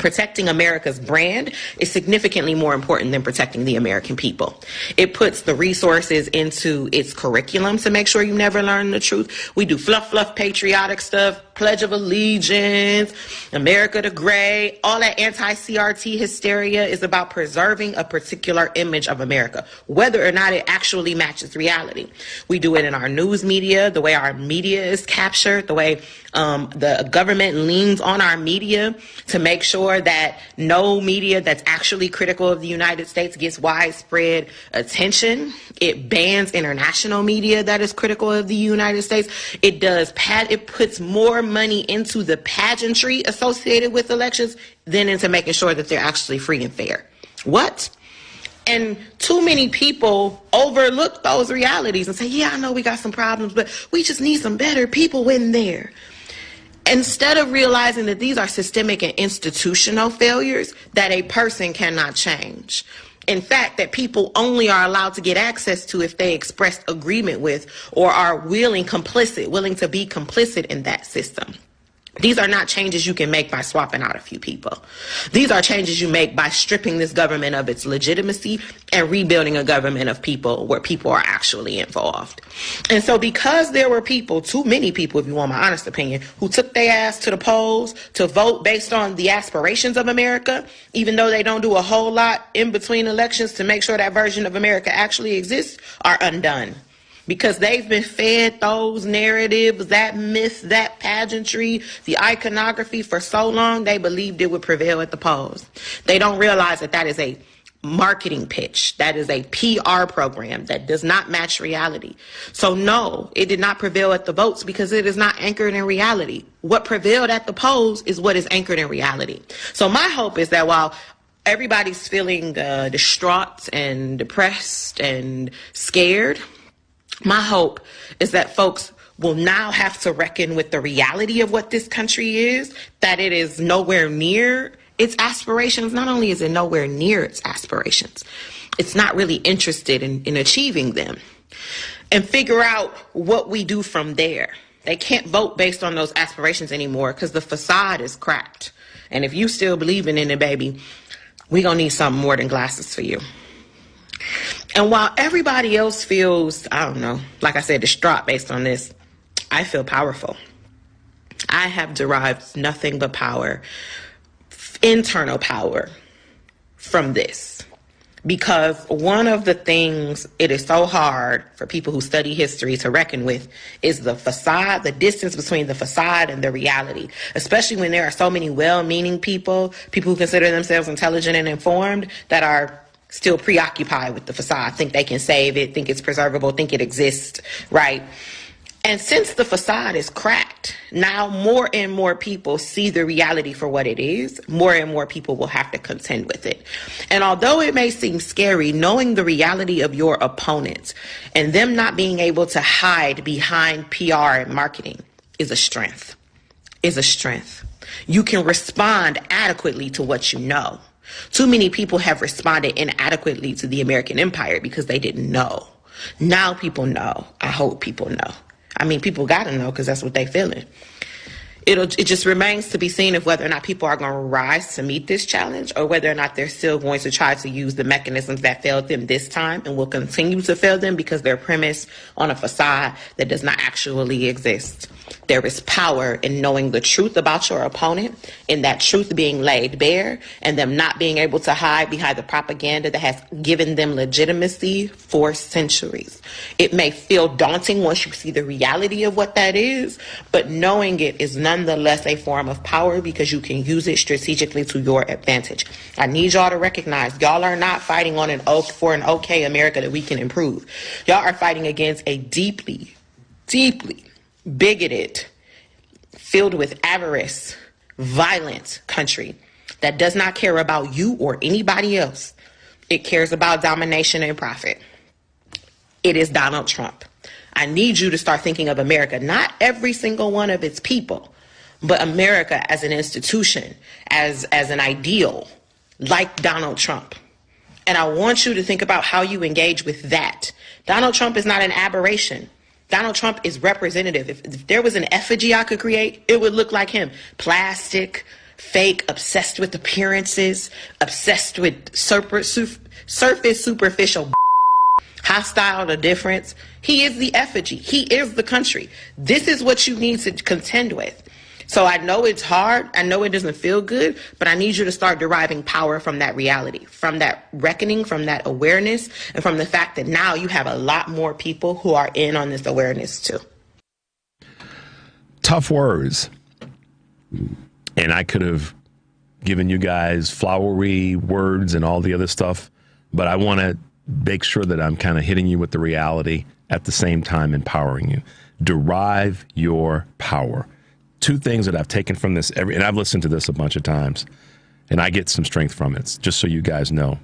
Protecting America's brand is significantly more important than protecting the American people. It puts the resources into its curriculum to make sure you never learn the truth. We do fluff patriotic stuff, Pledge of Allegiance, America the Great. All that anti-CRT hysteria is about preserving a particular image of America, whether or not it actually matches reality. We do it in our news media, the way our media is captured, the way the government leans on our media to make sure that no media that's actually critical of the United States gets widespread attention. It bans international media that is critical of the United States. It puts more money into the pageantry associated with elections than into making sure that they're actually free and fair. What? And too many people overlook those realities and say, yeah, I know we got some problems, but we just need some better people in there. Instead of realizing that these are systemic and institutional failures that a person cannot change. In fact, that people only are allowed to get access to if they express agreement with or are willing to be complicit in that system. These are not changes you can make by swapping out a few people. These are changes you make by stripping this government of its legitimacy and rebuilding a government of people where people are actually involved. And so because there were people, too many people, if you want my honest opinion, who took their ass to the polls to vote based on the aspirations of America, even though they don't do a whole lot in between elections to make sure that version of America actually exists, are undone. Because they've been fed those narratives, that myth, that pageantry, the iconography for so long, they believed it would prevail at the polls. They don't realize that that is a marketing pitch. That is a PR program that does not match reality. So no, it did not prevail at the votes because it is not anchored in reality. What prevailed at the polls is what is anchored in reality. So my hope is that while everybody's feeling distraught and depressed and scared, my hope is that folks will now have to reckon with the reality of what this country is, that it is nowhere near its aspirations. Not only is it nowhere near its aspirations, it's not really interested in achieving them, and figure out what we do from there. They can't vote based on those aspirations anymore because the facade is cracked. And if you still believing in it, baby, we gonna need something more than glasses for you. And while everybody else feels, I don't know, like I said, distraught based on this, I feel powerful. I have derived nothing but power, internal power, from this. Because one of the things it is so hard for people who study history to reckon with is the facade, the distance between the facade and the reality, especially when there are so many well-meaning people who consider themselves intelligent and informed, that are still preoccupied with the facade, think they can save it, think it's preservable, think it exists, right? And since the facade is cracked, now more and more people see the reality for what it is. More and more people will have to contend with it. And although it may seem scary, knowing the reality of your opponents and them not being able to hide behind PR and marketing is a strength. You can respond adequately to what you know. Too many people have responded inadequately to the American empire because they didn't know. Now people know. I hope people know. I mean, people got to know because that's what they feeling. It just remains to be seen of whether or not people are going to rise to meet this challenge, or whether or not they're still going to try to use the mechanisms that failed them this time and will continue to fail them because they're premised on a facade that does not actually exist. There is power in knowing the truth about your opponent, in that truth being laid bare, and them not being able to hide behind the propaganda that has given them legitimacy for centuries. It may feel daunting once you see the reality of what that is, but knowing it is nonetheless a form of power because you can use it strategically to your advantage. I need y'all to recognize y'all are not fighting on for an okay America that we can improve. Y'all are fighting against a deeply, deeply bigoted, filled with avarice, violent country that does not care about you or anybody else. It cares about domination and profit. It is Donald Trump. I need you to start thinking of America, not every single one of its people, but America as an institution, as an ideal, like Donald Trump. And I want you to think about how you engage with that. Donald Trump is not an aberration. Donald Trump is representative. If there was an effigy I could create, it would look like him. Plastic, fake, obsessed with appearances, obsessed with surface, superficial, hostile to difference. He is the effigy. He is the country. This is what you need to contend with. So I know it's hard. I know it doesn't feel good, but I need you to start deriving power from that reality, from that reckoning, from that awareness, and from the fact that now you have a lot more people who are in on this awareness too. Tough words. And I could have given you guys flowery words and all the other stuff, but I want to make sure that I'm kind of hitting you with the reality at the same time empowering you. Derive your power. Two things that I've taken from this, and I've listened to this a bunch of times, and I get some strength from it, just so you guys know.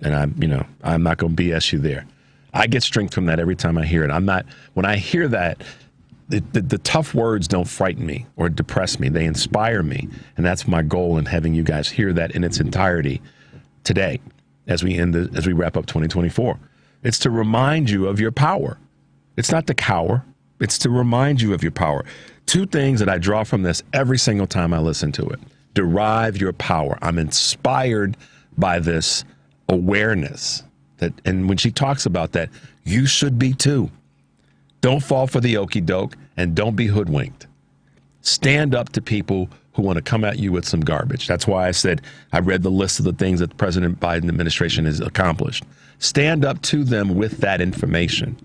And I'm not going to BS you there. I get strength from that every time I hear it. When I hear that, the tough words don't frighten me or depress me. They inspire me, and that's my goal in having you guys hear that in its entirety today as we wrap up 2024. It's to remind you of your power. It's not to cower. It's to remind you of your power. Two things that I draw from this every single time I listen to it. Derive your power. I'm inspired by this awareness and when she talks about that, you should be too. Don't fall for the okie doke and don't be hoodwinked. Stand up to people who want to come at you with some garbage. That's why I said I read the list of the things that the President Biden administration has accomplished. Stand up to them with that information.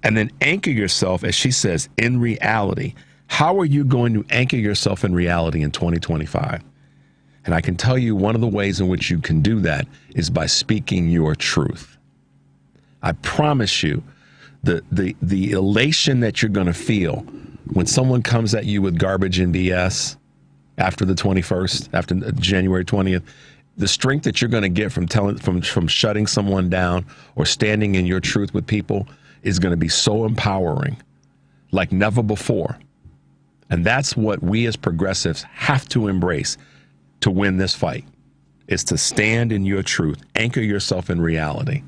And then anchor yourself, as she says, in reality. How are you going to anchor yourself in reality in 2025? And I can tell you one of the ways in which you can do that is by speaking your truth. I promise you, the elation that you're going to feel when someone comes at you with garbage and BS after the 21st, after January 20th, the strength that you're going to get from shutting someone down or standing in your truth with people is going to be so empowering like never before. And that's what we as progressives have to embrace to win this fight, is to stand in your truth, anchor yourself in reality.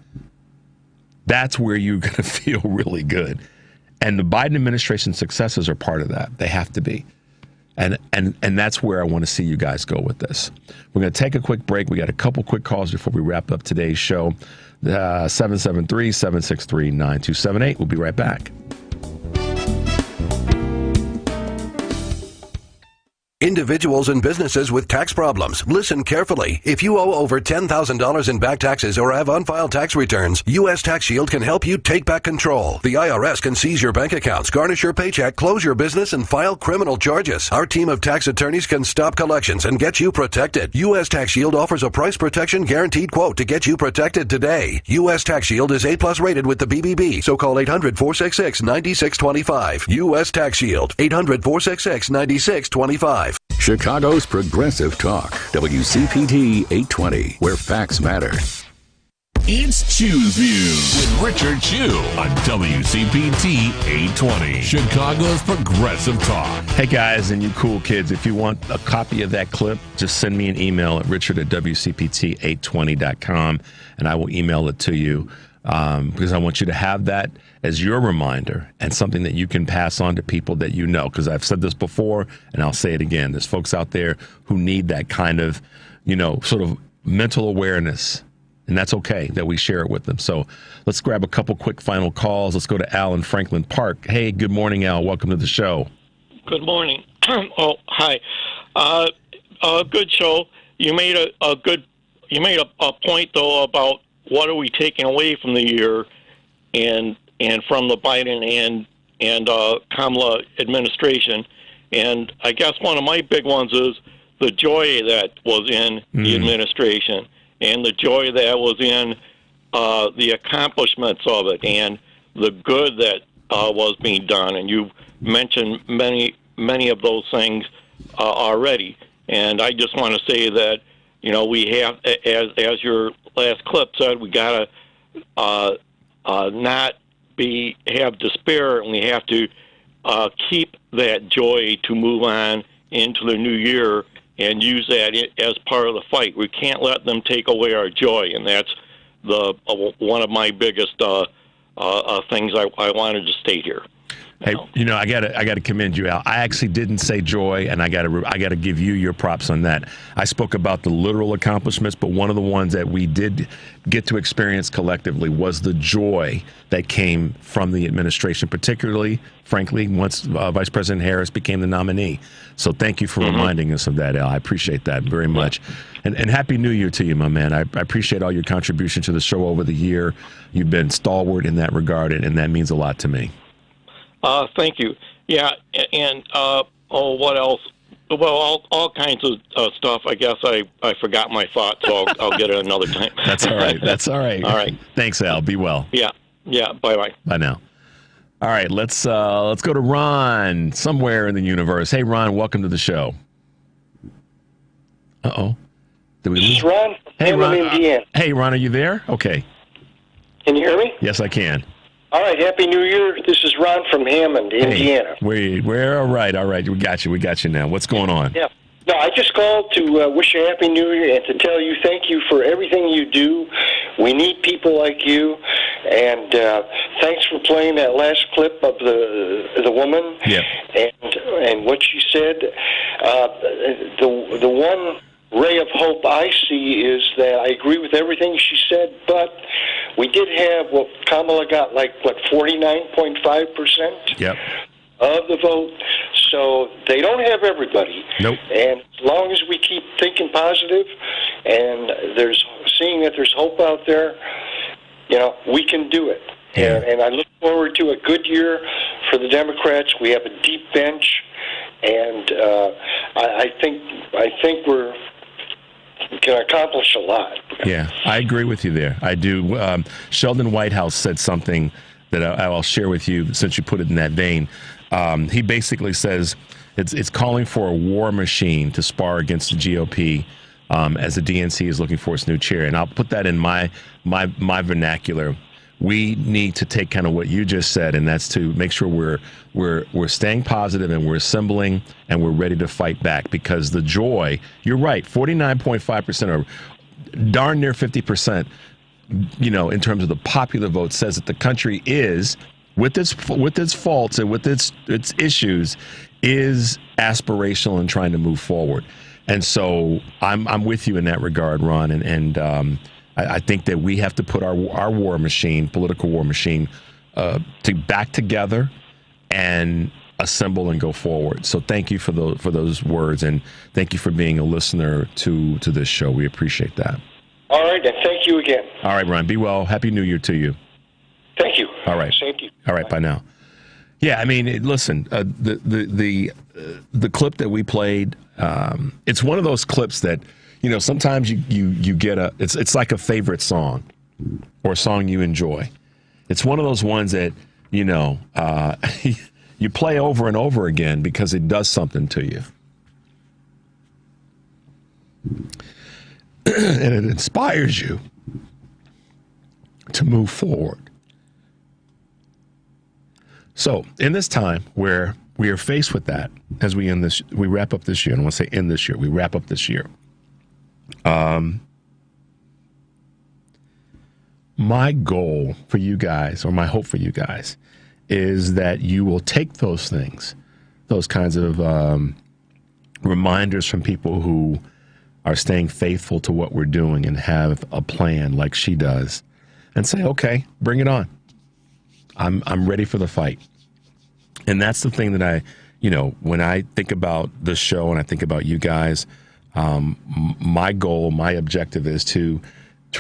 That's where you're going to feel really good. And the Biden administration's successes are part of that. They have to be. And that's where I want to see you guys go with this. We're going to take a quick break. We got a couple quick calls before we wrap up today's show. 773-763-9278. We'll be right back. Individuals and businesses with tax problems, listen carefully. If you owe over $10,000 in back taxes or have unfiled tax returns, U.S. Tax Shield can help you take back control. The IRS can seize your bank accounts, garnish your paycheck, close your business, and file criminal charges. Our team of tax attorneys can stop collections and get you protected. U.S. Tax Shield offers a price protection guaranteed quote to get you protected today. U.S. Tax Shield is A+ rated with the BBB, so call 800-466-9625. U.S. Tax Shield, 800-466-9625. Chicago's Progressive Talk, WCPT 820, where facts matter. It's Chew's View with Richard Chew on WCPT 820, Chicago's Progressive Talk. Hey guys, and you cool kids, if you want a copy of that clip, just send me an email at richard@wcpt820.com and I will email it to you because I want you to have that as your reminder and something that you can pass on to people that you know. Because I've said this before and I'll say it again. There's folks out there who need that kind of, sort of mental awareness. And that's okay that we share it with them. So let's grab a couple quick final calls. Let's go to Al in Franklin Park. Hey, good morning, Al. Welcome to the show. Good morning. Oh, hi. Good show. You made a point though about what are we taking away from the year, and from the Biden and Kamala administration. And I guess one of my big ones is the joy that was in the administration and the joy that was in the accomplishments of it and the good that was being done. And you've mentioned many of those things already. And I just want to say that, we have, as your last clip said, we got to not have despair, and we have to keep that joy to move on into the new year and use that as part of the fight. We can't let them take away our joy, and that's one of my biggest things I wanted to state here. Hey, I gotta commend you, Al. I actually didn't say joy, and I gotta give you your props on that. I spoke about the literal accomplishments, but one of the ones that we did get to experience collectively was the joy that came from the administration, particularly, frankly, once Vice President Harris became the nominee. So thank you for reminding us of that, Al. I appreciate that very much. And Happy New Year to you, my man. I appreciate all your contribution to the show over the year. You've been stalwart in that regard, and that means a lot to me. Thank you. Yeah, and what else? Well, all kinds of stuff. I guess I forgot my thoughts, so I'll get it another time. That's all right. That's all right. All right. Thanks, Al. Be well. Yeah. Bye-bye. Bye now. All right, let's go to Ron somewhere in the universe. Hey, Ron, welcome to the show. Uh-oh. Did we lose? This is Ron. Hey, Ron. Indiana. Hey, Ron, are you there? Okay. Can you hear me? Yes, I can. All right, Happy New Year. This is Ron from Hammond, Indiana. We're all right. We got you now. What's going on? Yeah. No, I just called to wish you a Happy New Year and to tell you thank you for everything you do. We need people like you, and thanks for playing that last clip of the woman. Yeah. And what she said. The one ray of hope I see is that I agree with everything she said, but we did have what Kamala got, 49.5%. Yep. Of the vote, so they don't have everybody. Nope. And as long as we keep thinking positive, and seeing that there's hope out there, we can do it. Yeah. And I look forward to a good year for the Democrats. We have a deep bench, and I think we're can accomplish a lot. Yeah, I agree with you there. I do. Sheldon Whitehouse said something that I'll share with you since you put it in that vein. He basically says it's calling for a war machine to spar against the GOP as the DNC is looking for its new chair. And I'll put that in my vernacular. We need to take kind of what you just said, and that's to make sure we're staying positive and we're assembling and we're ready to fight back, because the joy, you're right, 49.5% or darn near 50%, in terms of the popular vote, says that the country is, with its faults and with its issues, is aspirational and trying to move forward. And so I'm with you in that regard, Ron. And I think that we have to put our war machine, political war machine, back together and assemble and go forward. So thank you for those words, and thank you for being a listener to this show. We appreciate that. All right, and thank you again. All right, Ron. Be well. Happy New Year to you. Thank you. All right. Same to you. All right. Bye now. Yeah, I mean, listen. The clip that we played. It's one of those clips that sometimes you get it's like a favorite song or a song you enjoy. It's one of those ones that you play over and over again because it does something to you. And it inspires you to move forward. So in this time where we are faced with that, as we wrap up this year, and I want to say end this year, we wrap up this year. My goal for you guys, or my hope for you guys, is that you will take those things, those kinds of reminders from people who are staying faithful to what we're doing and have a plan like she does, and say, okay, bring it on. I'm ready for the fight. And that's the thing that when I think about this show and I think about you guys, my goal, my objective is to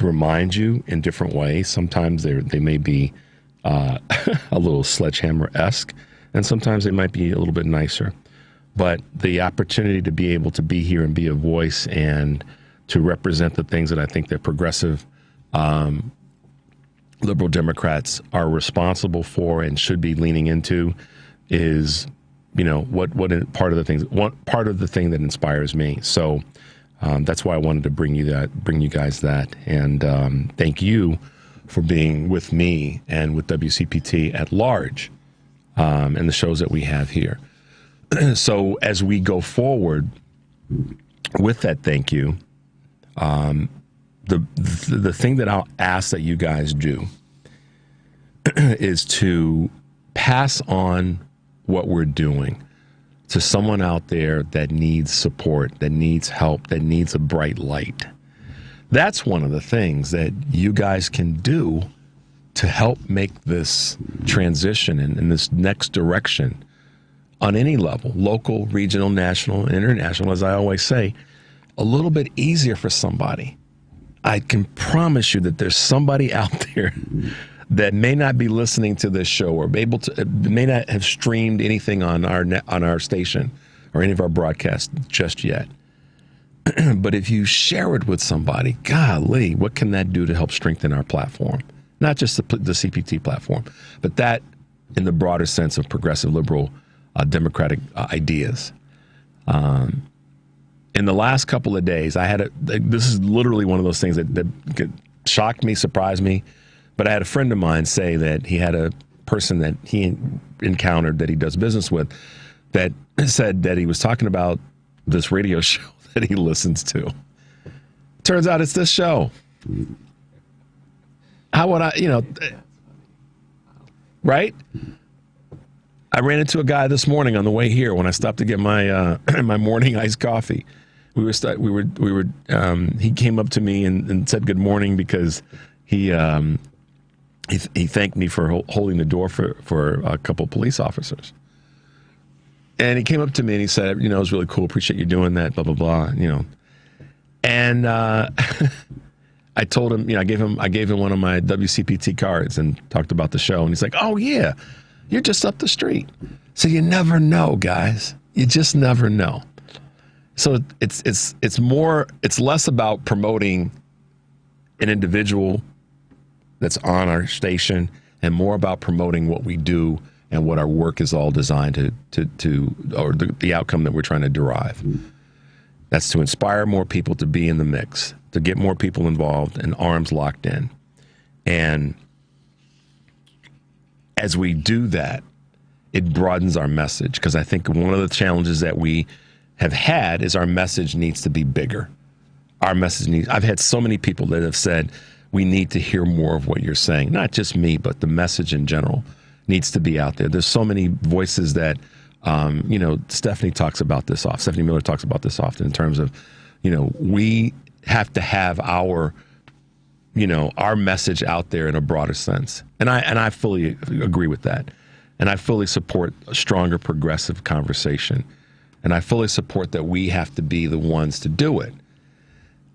remind you in different ways. Sometimes they may be a little sledgehammer-esque, and sometimes they might be a little bit nicer. But the opportunity to be able to be here and be a voice and to represent the things that I think that progressive liberal Democrats are responsible for and should be leaning into is, what part of the thing that inspires me. So that's why I wanted to bring you guys that, and thank you for being with me and with WCPT at large, and the shows that we have here. So as we go forward with that, thank you. The thing that I'll ask that you guys do is to pass on what we're doing to someone out there that needs support, that needs help, that needs a bright light. That's one of the things that you guys can do to help make this transition in this next direction on any level, local, regional, national, international, as I always say, a little bit easier for somebody. I can promise you that there's somebody out there that may not be listening to this show or may not have streamed anything on our station or any of our broadcasts just yet. But if you share it with somebody, golly, what can that do to help strengthen our platform? Not just the CPT platform, but that in the broader sense of progressive, liberal, democratic ideas. In the last couple of days, this is literally one of those things that shocked me, surprised me, but I had a friend of mine say that he had a person that he encountered that he does business with that said that he was talking about this radio show that he listens to. Turns out it's this show. How would I, right? I ran into a guy this morning on the way here when I stopped to get my my morning iced coffee. He came up to me and said good morning because he thanked me for holding the door for a couple of police officers. And he came up to me and he said, it was really cool. Appreciate you doing that, blah, blah, blah, And I told him, I gave him one of my WCPT cards and talked about the show. And he's like, oh, yeah, you're just up the street. So you never know, guys. You just never know. So it's less about promoting an individual that's on our station and more about promoting what we do and what our work is all designed to or the outcome that we're trying to derive. That's to inspire more people to be in the mix, to get more people involved and arms locked in. And as we do that, it broadens our message, because I think one of the challenges that we have had is our message needs to be bigger. I've had so many people that have said, we need to hear more of what you're saying. Not just me, but the message in general needs to be out there. There's so many voices that, Stephanie Miller talks about this often in terms of, we have to have our message out there in a broader sense. And I fully agree with that. And I fully support a stronger progressive conversation. And I fully support that we have to be the ones to do it.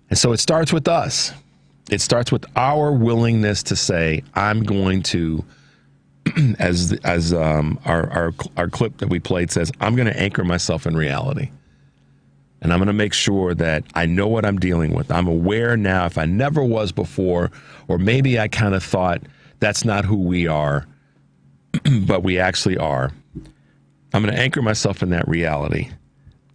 And so it starts with us. It starts with our willingness to say, I'm going to, as our clip that we played says, I'm going to anchor myself in reality. And I'm going to make sure that I know what I'm dealing with. I'm aware now, if I never was before, or maybe I kind of thought that's not who we are, but we actually are. I'm going to anchor myself in that reality.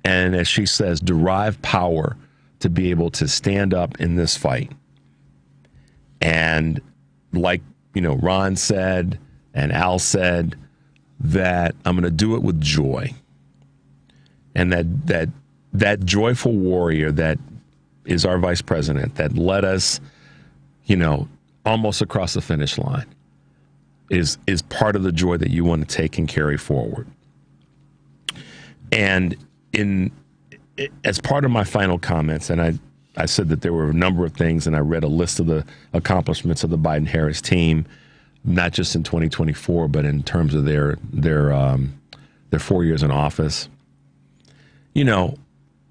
And as she says, derive power to be able to stand up in this fight. And like, Ron said and Al said, that I'm going to do it with joy. And that joyful warrior that is our vice president that led us, almost across the finish line is part of the joy that you want to take and carry forward. And as part of my final comments, and I said that there were a number of things, and I read a list of the accomplishments of the Biden-Harris team, not just in 2024, but in terms of their 4 years in office.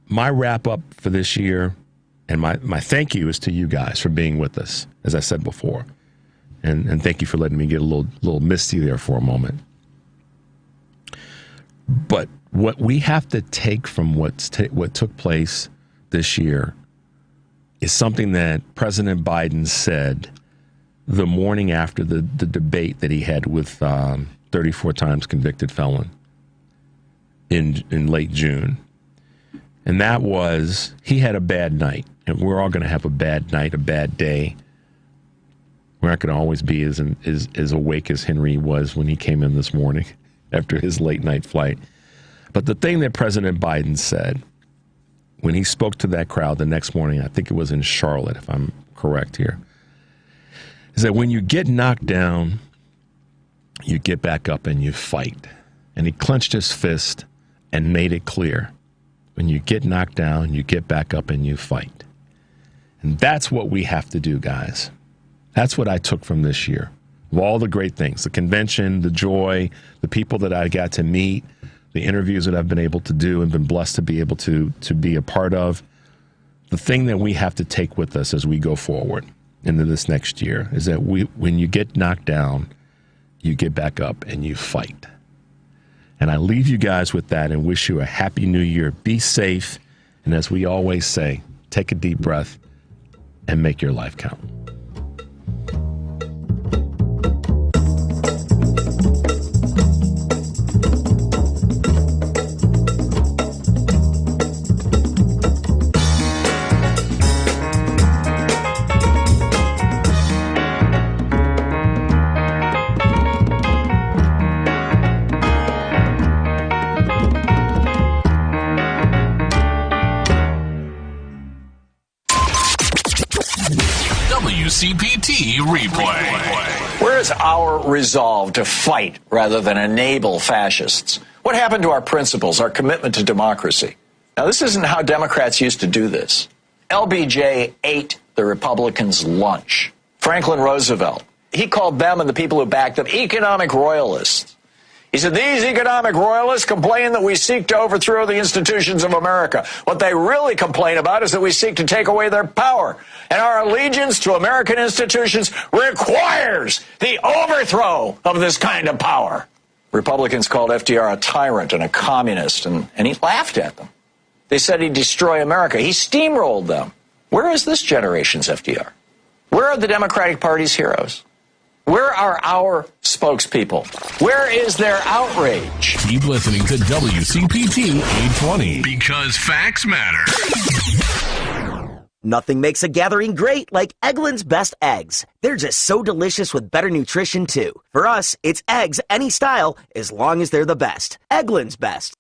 My wrap up for this year, and my thank you is to you guys for being with us, as I said before, and thank you for letting me get a little misty there for a moment. But what we have to take from what took place this year is something that President Biden said the morning after the debate that he had with 34 times convicted felon in late June. And that was, he had a bad night. And we're all going to have a bad night, a bad day. We're not going to always be as awake as Henry was when he came in this morning after his late night flight. But the thing that President Biden said when he spoke to that crowd the next morning, I think it was in Charlotte, if I'm correct here, is that when you get knocked down, you get back up and you fight. And he clenched his fist and made it clear. When you get knocked down, you get back up and you fight. And that's what we have to do, guys. That's what I took from this year. Of all the great things, the convention, the joy, the people that I got to meet, the interviews that I've been able to do and been blessed to be able to be a part of. The thing that we have to take with us as we go forward into this next year is that when you get knocked down, you get back up and you fight. And I leave you guys with that and wish you a happy new year. Be safe. And as we always say, take a deep breath and make your life count. WCPT replay. Where is our resolve to fight rather than enable fascists? What happened to our principles, our commitment to democracy? Now, this isn't how Democrats used to do this. LBJ ate the Republicans' lunch. Franklin Roosevelt, he called them and the people who backed them economic royalists. He said, these economic royalists complain that we seek to overthrow the institutions of America. What they really complain about is that we seek to take away their power. And our allegiance to American institutions requires the overthrow of this kind of power. Republicans called FDR a tyrant and a communist, and he laughed at them. They said he'd destroy America. He steamrolled them. Where is this generation's FDR? Where are the Democratic Party's heroes? Where are our spokespeople? Where is their outrage? Keep listening to WCPT 820 because facts matter. Nothing makes a gathering great like Eggland's Best Eggs. They're just so delicious with better nutrition, too. For us, it's eggs any style, as long as they're the best. Eggland's Best.